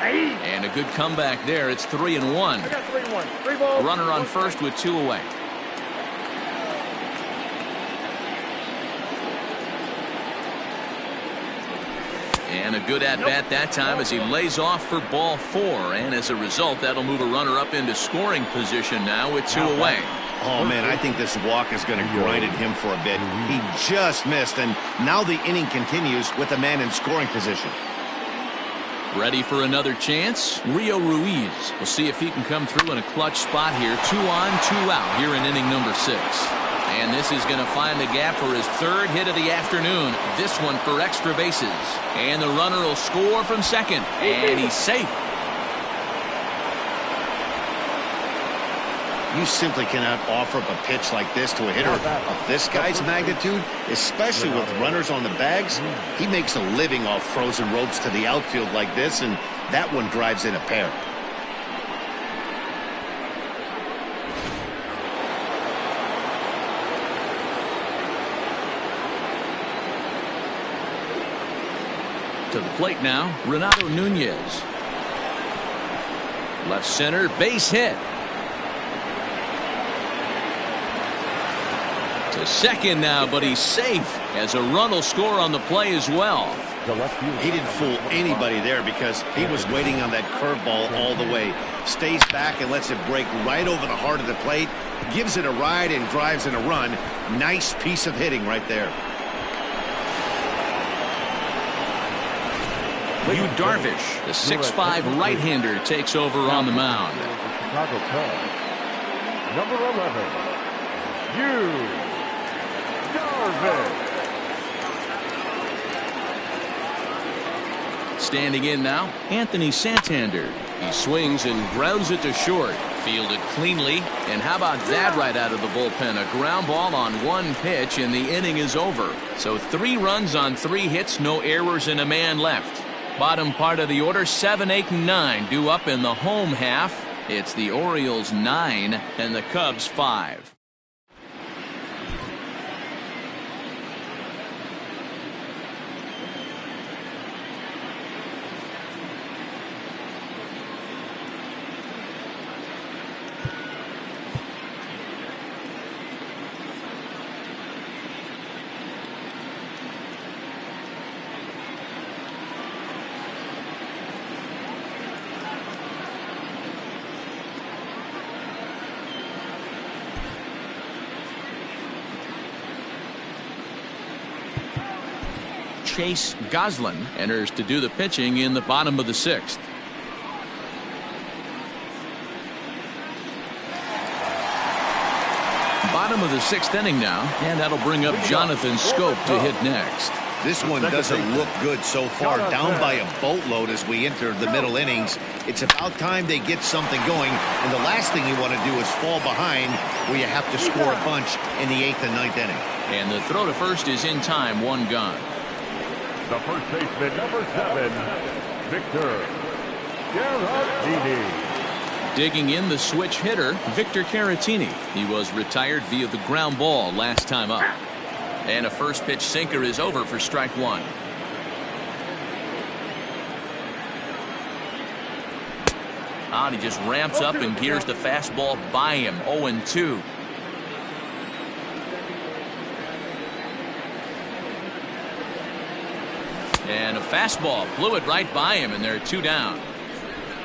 And a good comeback there. It's 3-1. Runner on first with 2 away. And a good at-bat that time as he lays off for ball 4. And as a result, that'll move a runner up into scoring position now with 2 away. Oh, man, I think this walk is going to grind at him for a bit. He just missed, and now the inning continues with a man in scoring position. Ready for another chance? Rio Ruiz. We'll see if he can come through in a clutch spot here. 2 on, 2 out here in inning number 6. And this is going to find the gap for his 3rd hit of the afternoon. This one for extra bases. And the runner will score from second. And he's safe. You simply cannot offer up a pitch like this to a hitter of this guy's magnitude, especially with runners on the bags. He makes a living off frozen ropes to the outfield like this, and that one drives in a pair. To the plate now, Renato Nunez. Left center, base hit. To second now, but he's safe as a run will score on the play as well. He didn't fool anybody there because he was waiting on that curveball all the way. Stays back and lets it break right over the heart of the plate. Gives it a ride and drives in a run. Nice piece of hitting right there. Yu Darvish, the 6'5" right-hander, takes over on the mound. Chicago Cubs. Number 11, Yu Darvish. Standing in now, Anthony Santander. He swings and grounds it to short. Fielded cleanly. And how about that right out of the bullpen? A ground ball on one pitch, and the inning is over. So 3 runs on 3 hits, no errors, and a man left. Bottom part of the order, 7, 8, and 9 due up in the home half. It's the Orioles 9 and the Cubs 5. Chase Goslin enters to do the pitching in the bottom of the 6th. Bottom of the 6th inning now, and that'll bring up Jonathan Scope to hit next. This one doesn't look good so far. Down by a boatload as we enter the middle innings. It's about time they get something going, and the last thing you want to do is fall behind where you have to score a bunch in the 8th and 9th inning. And the throw to first is in time, 1 gone. The first baseman, number 7, Victor Caratini. Digging in the switch hitter, Victor Caratini. He was retired via the ground ball last time up. And a first pitch sinker is over for strike 1. And he just ramps up and gears the fastball by him. 0-2. And a fastball blew it right by him, and they're 2 down.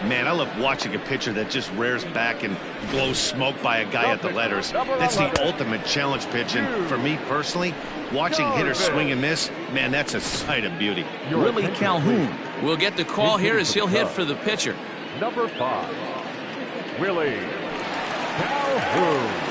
Man, I love watching a pitcher that just rears back and blows smoke by a guy at the letters. That's the ultimate challenge pitch, and for me personally, watching hitters swing and miss, man, that's a sight of beauty. Willie Calhoun will get the call here as he'll hit for the pitcher. Number 5, Willie Calhoun.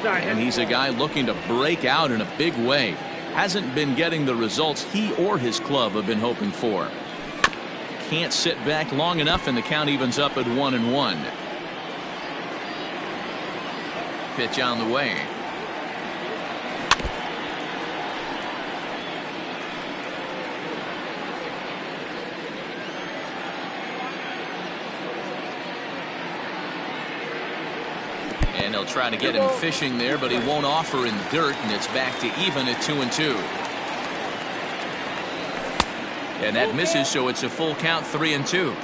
And he's a guy looking to break out in a big way. Hasn't been getting the results he or his club have been hoping for. Can't sit back long enough, and the count evens up at 1-1. Pitch on the way. And he'll try to get him fishing there, but he won't offer in dirt, and it's back to even at 2-2. And that misses, so it's a full count, 3-2.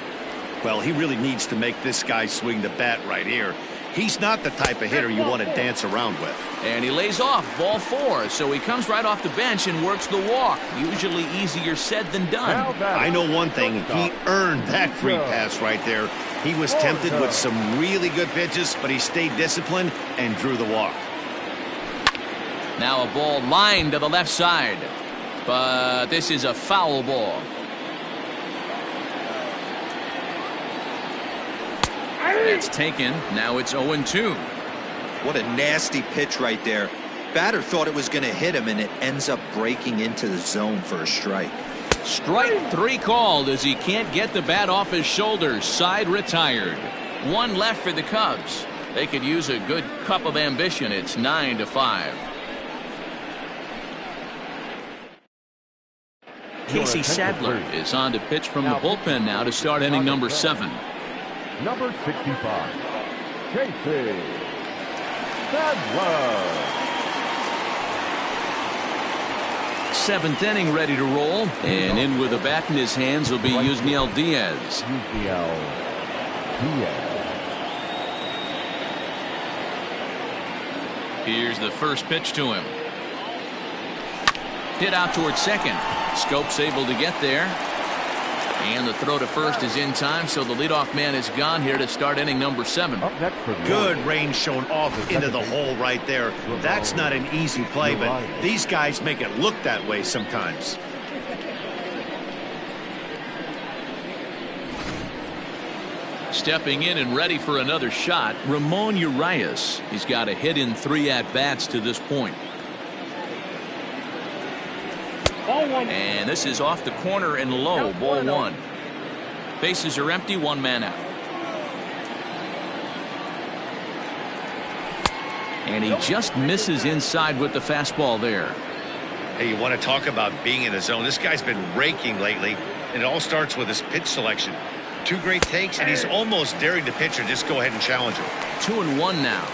Well, he really needs to make this guy swing the bat right here. He's not the type of hitter you want to dance around with. And he lays off, ball 4, so he comes right off the bench and works the walk. Usually easier said than done. I know one thing, he earned that free pass right there. He was tempted with some really good pitches, but he stayed disciplined and drew the walk. Now a ball lined to the left side, but this is a foul ball. It's taken. Now it's 0-2. What a nasty pitch right there. Batter thought it was going to hit him, and it ends up breaking into the zone for a strike. Strike 3 called as he can't get the bat off his shoulders. Side retired. 1 left for the Cubs. They could use a good cup of ambition. It's 9-5. Casey Sadler is on to pitch from the bullpen now to start inning number 7. Number 65, CHC Sadler. 7th inning ready to roll. And in with a bat in his hands will be Yusniel Diaz. Here's the first pitch to him. Hit out towards second. Scope's able to get there. And the throw to first is in time, so the leadoff man is gone here to start inning number 7. Good range shown off into the hole right there. That's not an easy play, but these guys make it look that way sometimes. Stepping in and ready for another shot, Ramon Urias. He's got a hit in 3 at-bats to this point. And this is off the corner and low, ball 1. Bases are empty, 1 man out. And he just misses inside with the fastball there. Hey, you want to talk about being in the zone? This guy's been raking lately, and it all starts with his pitch selection. 2 great takes, and he's almost daring the pitcher just go ahead and challenge him. 2-1 now.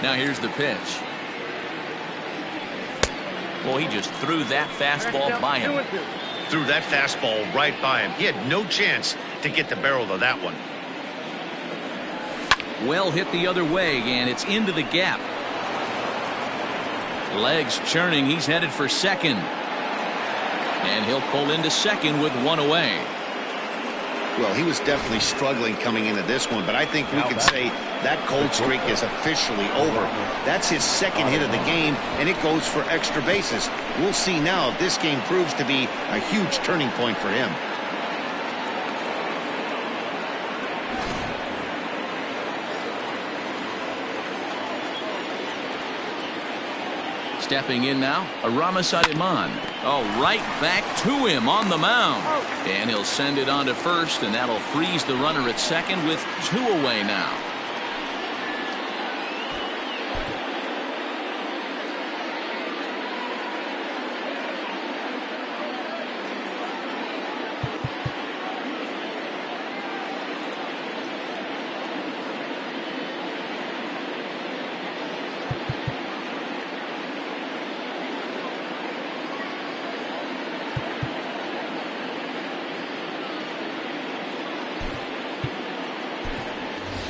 Now here's the pitch. Well, he just threw that fastball by him. Threw that fastball right by him. He had no chance to get the barrel of that one. Well hit the other way, and it's into the gap. Legs churning. He's headed for second. And he'll pull into second with 1 away. Well, he was definitely struggling coming into this one, but I think we can say that cold streak is officially over. That's his 2nd hit of the game, and it goes for extra bases. We'll see now if this game proves to be a huge turning point for him. Stepping in now, Aramis Ademan. Oh, right back to him on the mound. And he'll send it on to first, and that'll freeze the runner at second with 2 away now.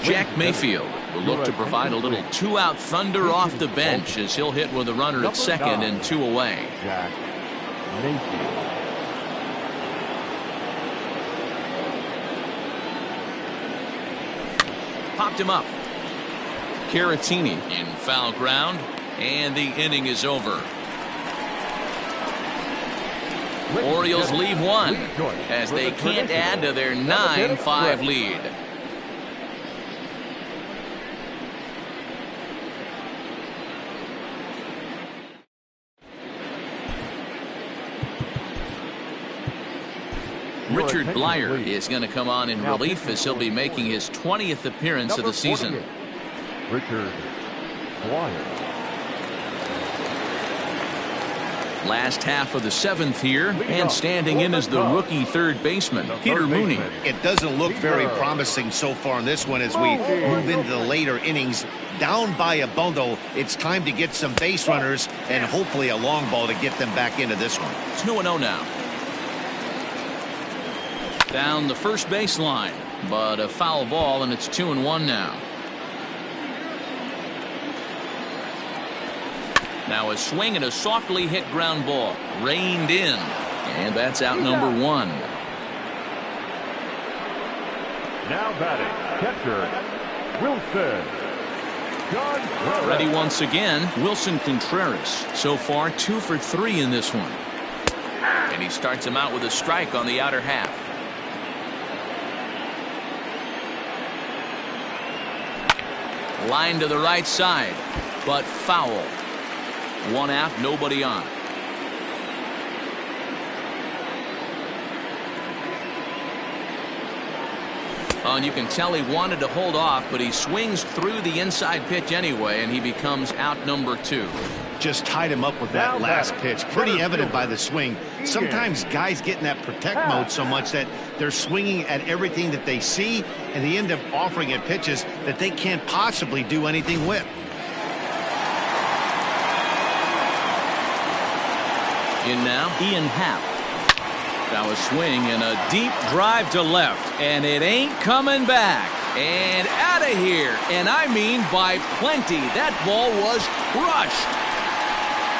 Jack Mayfield will look to provide a little 2-out thunder off the bench as he'll hit with a runner at second and 2 away. Jack Mayfield. Popped him up. Caratini in foul ground, and the inning is over. Orioles leave 1 as they can't add to their 9-5 lead. Richard Blyer is going to come on in relief as he'll be making his 20th appearance of the season. Richard Blyer. Last half of the 7th here, and standing in as the rookie third baseman, Peter Mooney. It doesn't look very promising so far in this one as we move into the later innings. Down by a bundle, it's time to get some base runners and hopefully a long ball to get them back into this one. 2-0 now. Down the first baseline, but a foul ball, and it's 2-1 now. Now a swing and a softly hit ground ball, reined in, and that's out number 1. Now batting, catcher, Wilson. Ready once again, Wilson Contreras. So far 2 for 3 in this one. And he starts him out with a strike on the outer half. Line to the right side, but foul. 1 out, nobody on. And you can tell he wanted to hold off, but he swings through the inside pitch anyway, and he becomes out number 2. Just tied him up with that last pitch. Pretty evident by the swing. Sometimes guys get in that protect mode so much that they're swinging at everything that they see, and they end up offering at pitches that they can't possibly do anything with. In now, Ian Happ. Now a swing and a deep drive to left, and it ain't coming back. And out of here, and I mean by plenty. That ball was crushed.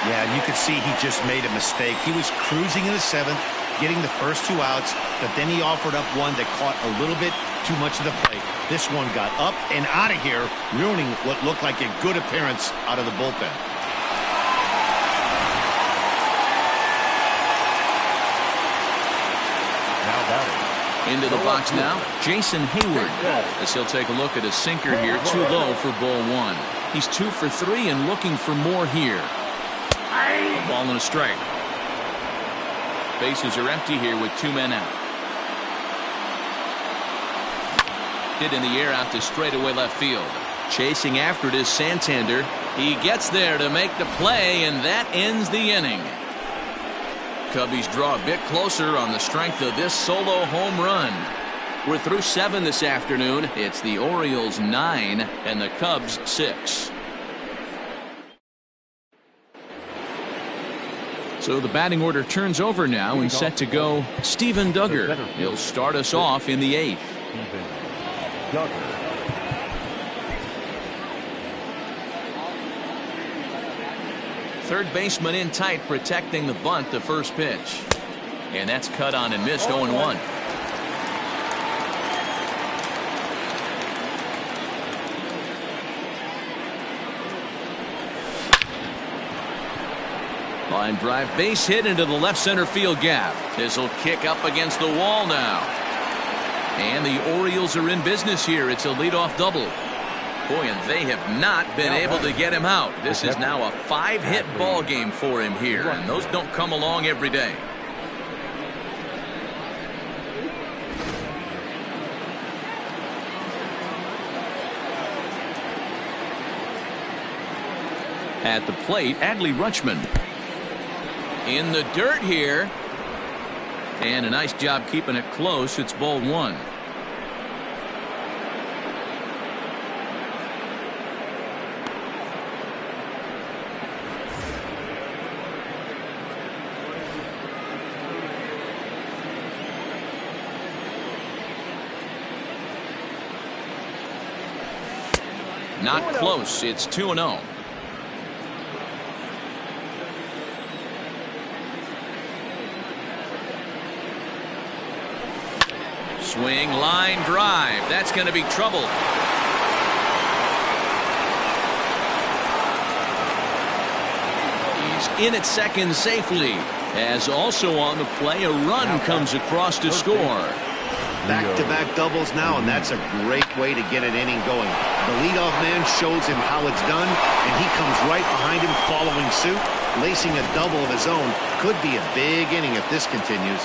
Yeah, and you could see he just made a mistake. He was cruising in the 7th, getting the first 2 outs, but then he offered up one that caught a little bit too much of the plate. This one got up and out of here, ruining what looked like a good appearance out of the bullpen. Into the box now, Jason Hayward, as he'll take a look at a sinker here, too low for ball 1. He's 2 for 3 and looking for more here. A ball and a strike. Bases are empty here with 2 men out. Hit in the air out to straightaway left field. Chasing after it is Santander. He gets there to make the play, and that ends the inning. Cubbies draw a bit closer on the strength of this solo home run. We're through 7 this afternoon. It's the Orioles 9 and the Cubs 6. So the batting order turns over now and set to go Steven Duggar. He'll start us off in the 8th. Duggar. Third baseman in tight, protecting the bunt, the first pitch. And that's cut on and missed. 0-1. Line drive, base hit into the left center field gap. This will kick up against the wall now. And the Orioles are in business here. It's a leadoff double. Boy, and they have not been able to get him out. This is now a 5-hit ball game for him here, and those don't come along every day. At the plate, Adley Rutschman. In the dirt here. And a nice job keeping it close. It's ball 1. Not close. It's 2-0. Swing, line drive. That's going to be trouble. He's in at second safely. As also on the play, a run comes across to score. Back-to-back doubles now, and that's a great way to get an inning going. The leadoff man shows him how it's done, and he comes right behind him following suit, lacing a double of his own. Could be a big inning if this continues.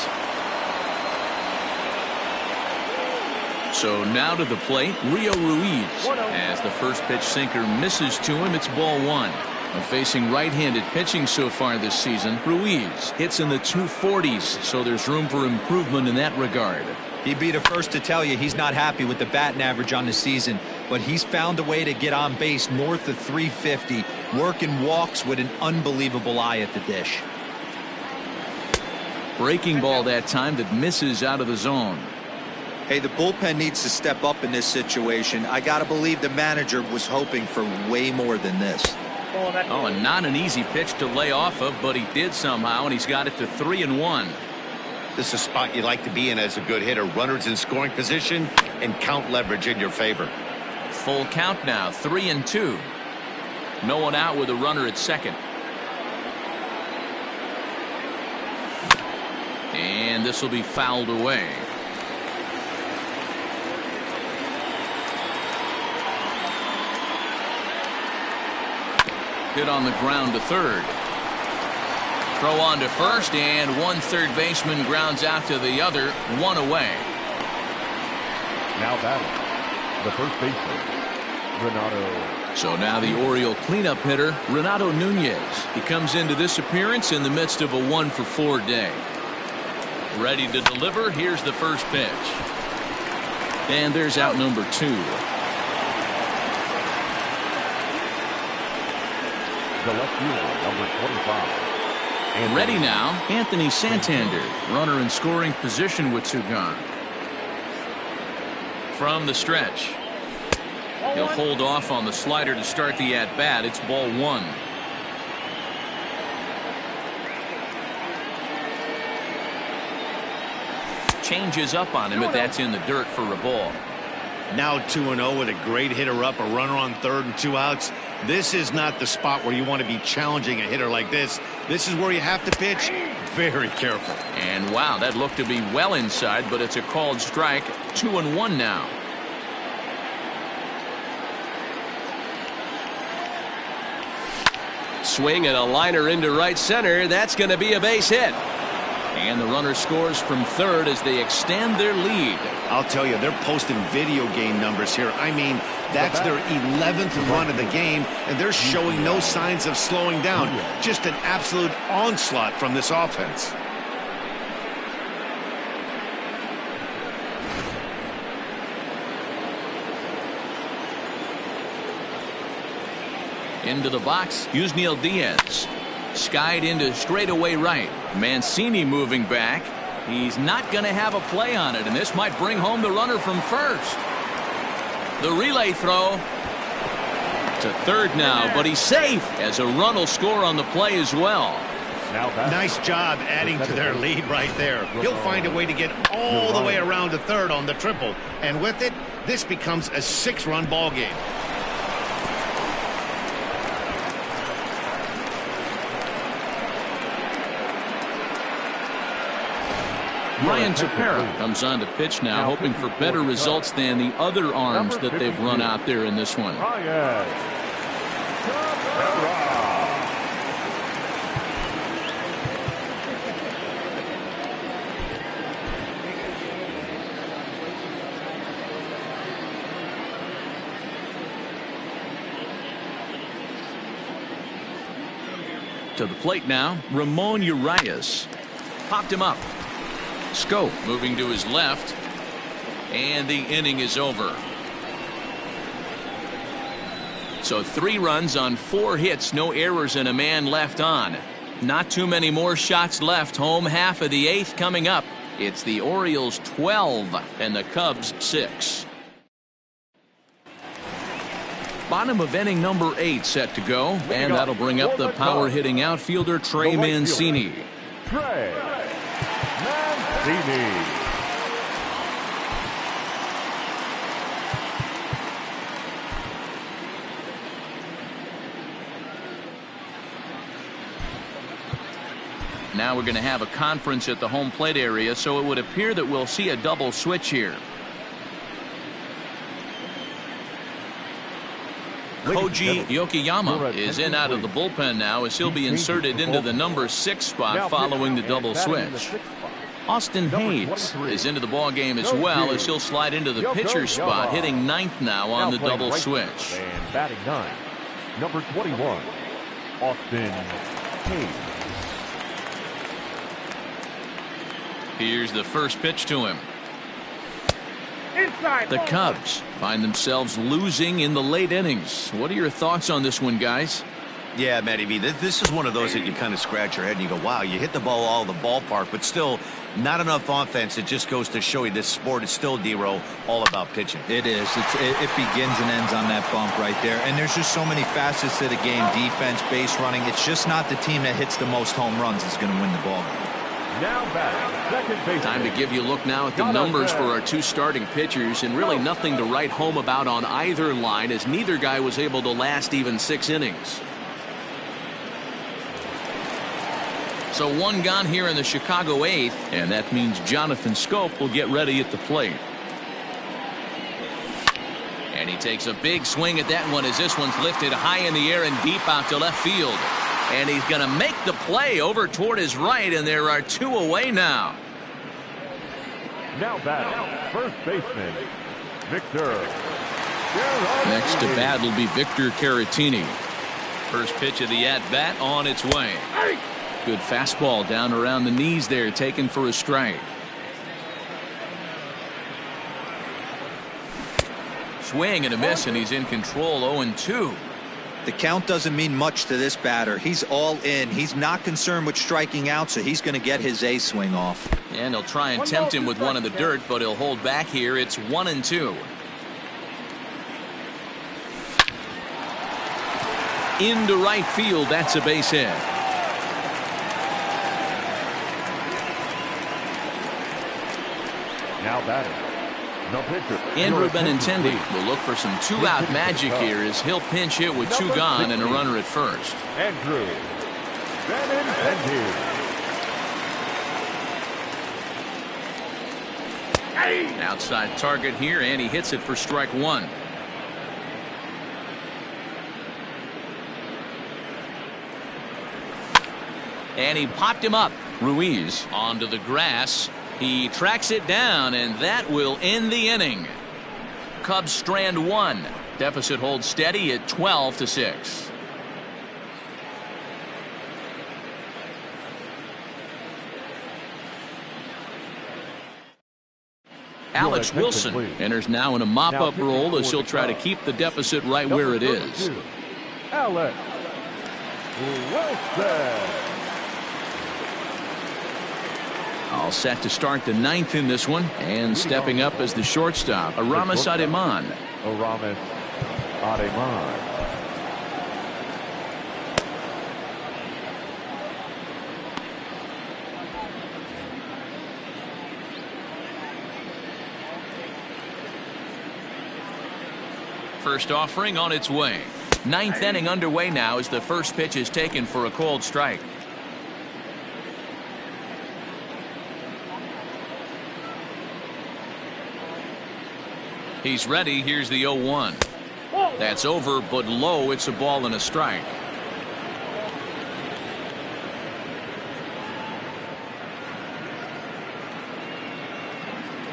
So now to the plate, Rio Ruiz. As the first pitch sinker misses to him, it's ball 1. And facing right-handed pitching so far this season, Ruiz hits in the 240s, so there's room for improvement in that regard. He'd be the first to tell you he's not happy with the batting average on the season, but he's found a way to get on base north of 350, working walks with an unbelievable eye at the dish. Breaking ball that time that misses out of the zone. Hey, the bullpen needs to step up in this situation. I gotta believe the manager was hoping for way more than this. Oh, and not an easy pitch to lay off of, but he did somehow, and he's got it to 3-1. This is a spot you like to be in as a good hitter. Runners in scoring position and count leverage in your favor. Full count now, 3-2. No one out with a runner at second. And this will be fouled away. Hit on the ground to third. Throw on to first, and one third baseman grounds out to the other, 1 away. Now batting, the first baseman, Renato. So now the Oriole cleanup hitter, Renato Nunez. He comes into this appearance in the midst of a 1-for-4 day. Ready to deliver. Here's the first pitch. And there's out number 2. The left fielder, number 25. Ready now, Anthony Santander, runner in scoring position with 2 gone. From the stretch, he'll hold off on the slider to start the at-bat. It's ball 1. Changes up on him, but that's in the dirt for a ball. Now 2-0 with a great hitter up, a runner on third and 2 outs. This is not the spot where you want to be challenging a hitter like this. This is where you have to pitch very careful. And wow, that looked to be well inside, but it's a called strike. 2-1 now. Swing and a liner into right center. That's going to be a base hit. And the runner scores from third as they extend their lead. I'll tell you, they're posting video game numbers here. I mean, that's their 11th run of the game, and they're showing no signs of slowing down. Just an absolute onslaught from this offense. Into the box, Yusniel Diaz. Skied into straightaway right. Mancini moving back. He's not going to have a play on it, and this might bring home the runner from first. The relay throw to third now, but he's safe as a run will score on the play as well. Nice job adding to their lead right there. He'll find a way to get all the way around to third on the triple, and with it, this becomes a 6-run ball game. Ryan Tepera comes on to pitch now, hoping for better results than the other arms that they've run out there in this one. To the plate now, Ramon Urias. Popped him up. Scope moving to his left, and the inning is over. So 3 runs on 4 hits, no errors, and a man left on. Not too many more shots left. Home half of the 8th coming up. It's the Orioles 12 and the Cubs 6. Bottom of inning number 8 set to go, and that'll bring up the power hitting outfielder Trey Mancini. Now we're going to have a conference at the home plate area, so it would appear that we'll see a double switch here. Koji Yokoyama is in out of the bullpen now as he'll be inserted into the number 6 spot following the double switch. Austin Hayes is into the ball game as well as he'll slide into the pitcher spot, hitting 9th now on the double switch. And batting 9, number 21, Austin Hayes. Here's the first pitch to him. Inside. The Cubs find themselves losing in the late innings. What are your thoughts on this one, guys? Yeah, Matty B, this is one of those that you kind of scratch your head and you go, wow, you hit the ball all the ballpark, but still not enough offense. It just goes to show you this sport is still, D-Row, all about pitching. It is. It begins and ends on that bump right there. And there's just so many facets to the game. Defense, base running. It's just not the team that hits the most home runs is going to win the ball game. Now back, second base. Time to give you a look now at the numbers for our 2 starting pitchers, and really nothing to write home about on either line as neither guy was able to last even 6 innings. So 1 gone here in the Chicago 8th, and that means Jonathan Scope will get ready at the plate. And he takes a big swing at that one as this one's lifted high in the air and deep out to left field. And he's going to make the play over toward his right, and there are 2 away now. Now back, first baseman, Victor. Next to bat will be Victor Caratini. First pitch of the at-bat on its way. Good fastball down around the knees there, taken for a strike. Swing and a miss, and he's in control. 0-2. The count doesn't mean much to this batter. He's all in. He's not concerned with striking out, so he's going to get his A swing off. And he'll try and tempt him with one in the dirt, but he'll hold back here. It's 1-2. Into right field. That's a base hit. Now batting, the pitcher. Andrew Benintendi will look for some two-out magic here as he'll pinch hit with two gone and a runner at first. Andrew Benintendi. Outside target here, and he hits it for strike one. And he popped him up. Ruiz onto the grass. He tracks it down, and that will end the inning. Cubs strand one. Deficit holds steady at 12-6. Alex Wilson enters now in a mop-up role as he'll try to keep the deficit right where it is. Alex Wilson. All set to start the ninth in this one, and stepping up as the shortstop, Aramis Ademan. Aramis Ademan. First offering on its way. Ninth inning underway now as the first pitch is taken for a called strike. He's ready. Here's the 0-1. That's over, but low. It's a ball and a strike.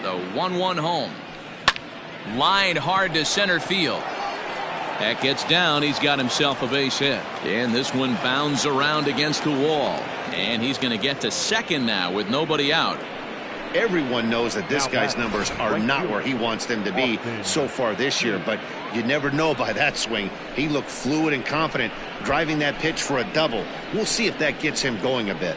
The 1-1 home. Line hard to center field. That gets down. He's got himself a base hit. And this one bounds around against the wall. And he's going to get to second now with nobody out. Everyone knows that this guy's numbers are not where he wants them to be so far this year, but you never know by that swing. He looked fluid and confident driving that pitch for a double. We'll see if that gets him going a bit.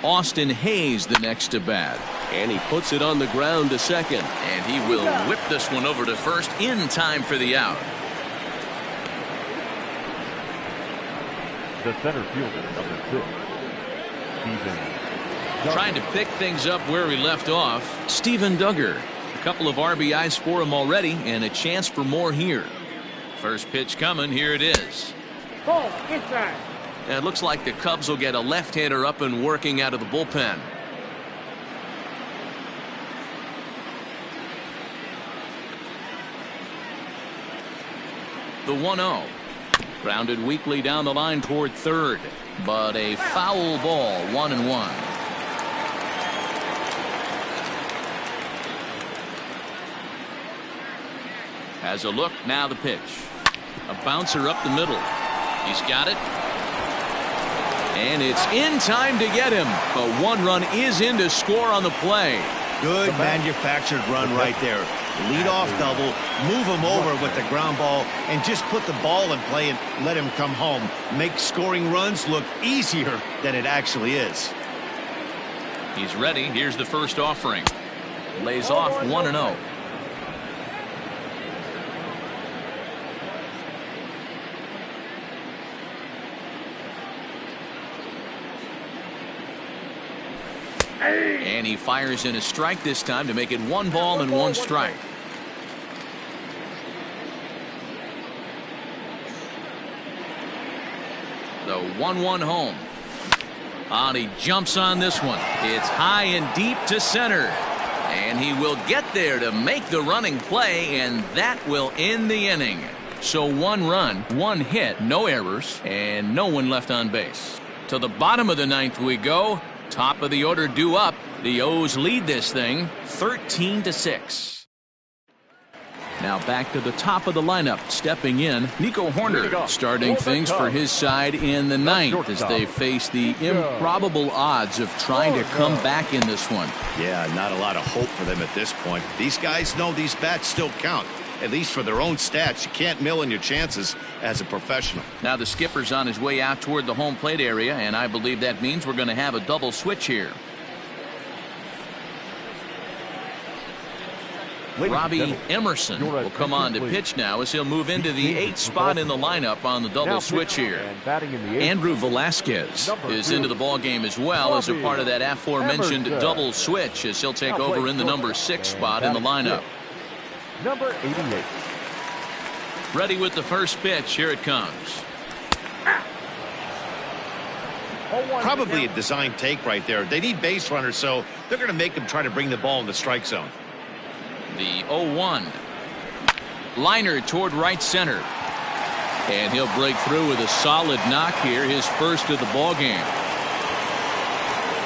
Austin Hayes the next to bat. And he puts it on the ground to second. And he will whip this one over to first in time for the out. The center fielder, number 6, Trying to pick things up where he left off. Steven Duggar. A couple of RBIs for him already, and a chance for more here. First pitch coming. Here it is. Ball inside. And it looks like the Cubs will get a left-hander up and working out of the bullpen. The 1-0. Grounded weakly down the line toward third. But a foul ball, 1-1. Has a look, now the pitch. A bouncer up the middle. He's got it. And it's in time to get him. But one run is in to score on the play. Good manufactured run right there. Lead off double, move him over with the ground ball, and just put the ball in play and let him come home. Make scoring runs look easier than it actually is. He's ready. Here's the first offering. Lays off 1-0. And he fires in a strike this time to make it 1 ball and 1 strike. The 1-1 home. And he jumps on this one. It's high and deep to center. And he will get there to make the running play, and that will end the inning. So 1 run, 1 hit, no errors, and no one left on base. To the bottom of the 9th we go. Top of the order due up. The O's lead this thing 13-6. Now back to the top of the lineup. Stepping in, Nico Horner, starting things for his side in the ninth as they face the improbable odds of trying to come back in this one. Yeah, not a lot of hope for them at this point. These guys know these bats still count, at least for their own stats. You can't mill in your chances as a professional. Now the skipper's on his way out toward the home plate area, and I believe that means we're going to have a double switch here. Robbie Emerson will come on to pitch now as he'll move into the 8th spot in the lineup on the double switch here. Andrew Velasquez is into the ball game as well as a part of that aforementioned double switch as he'll take over in the number 6 spot in the lineup. Number 88. Ready with the first pitch. Here it comes. Probably a design take right there. They need base runners, so they're going to make them try to bring the ball in the strike zone. The 0-1. Liner toward right center. And he'll break through with a solid knock here, his first of the ball game.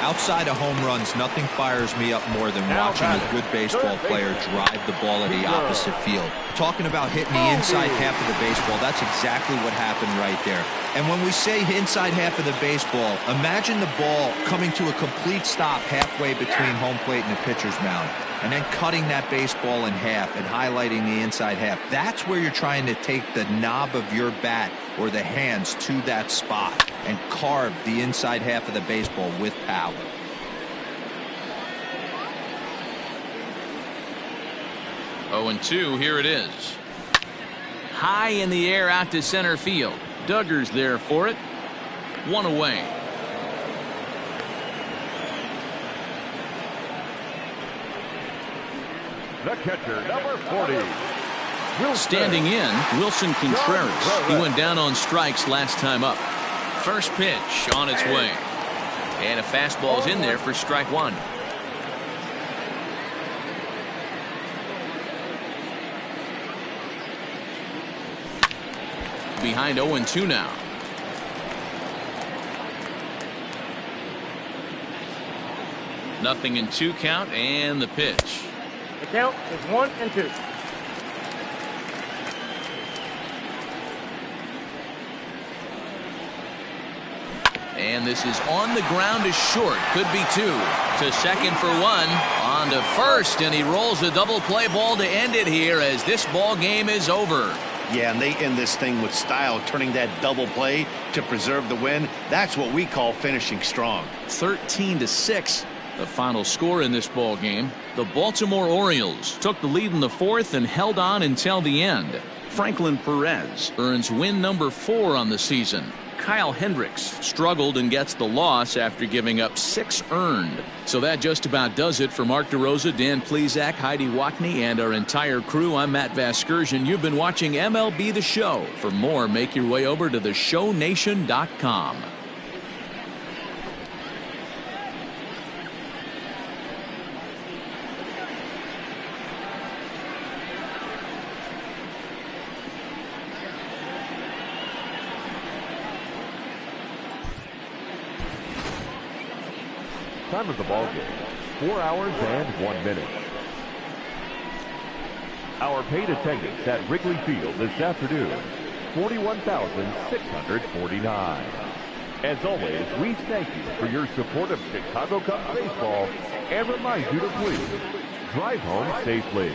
Outside of home runs, nothing fires me up more than watching a good baseball player drive the ball at the opposite field. Talking about hitting the inside half of the baseball, that's exactly what happened right there. And when we say inside half of the baseball, imagine the ball coming to a complete stop halfway between home plate and the pitcher's mound, and then cutting that baseball in half and highlighting the inside half. That's where you're trying to take the knob of your bat or the hands to that spot and carve the inside half of the baseball with power. Oh, and 2, here it is. High in the air out to center field. Duggar's there for it. 1 away. The catcher, number 40. Standing in, Wilson Contreras. He went down on strikes last time up. First pitch on its way. And a fastball's in there for strike 1. Behind 0-2 now. Nothing in 2 count, and the pitch. The count is 1-2. And this is on the ground is short. Could be 2. To second for 1. On to first, and he rolls a double play ball to end it here as this ball game is over. Yeah, and they end this thing with style, turning that double play to preserve the win. That's what we call finishing strong. 13-6. The final score in this ball game. The Baltimore Orioles took the lead in the 4th and held on until the end. Franklin Perez earns win number 4 on the season. Kyle Hendricks struggled and gets the loss after giving up 6 earned. So that just about does it for Mark DeRosa, Dan Plesac, Heidi Wackney, and our entire crew. I'm Matt Vasgersian. You've been watching MLB The Show. For more, make your way over to theshownation.com. Time of the ball game, 4 hours and 1 minute. Our paid attendance at Wrigley Field this afternoon, 41,649. As always, we thank you for your support of Chicago Cubs baseball and remind you to please drive home safely.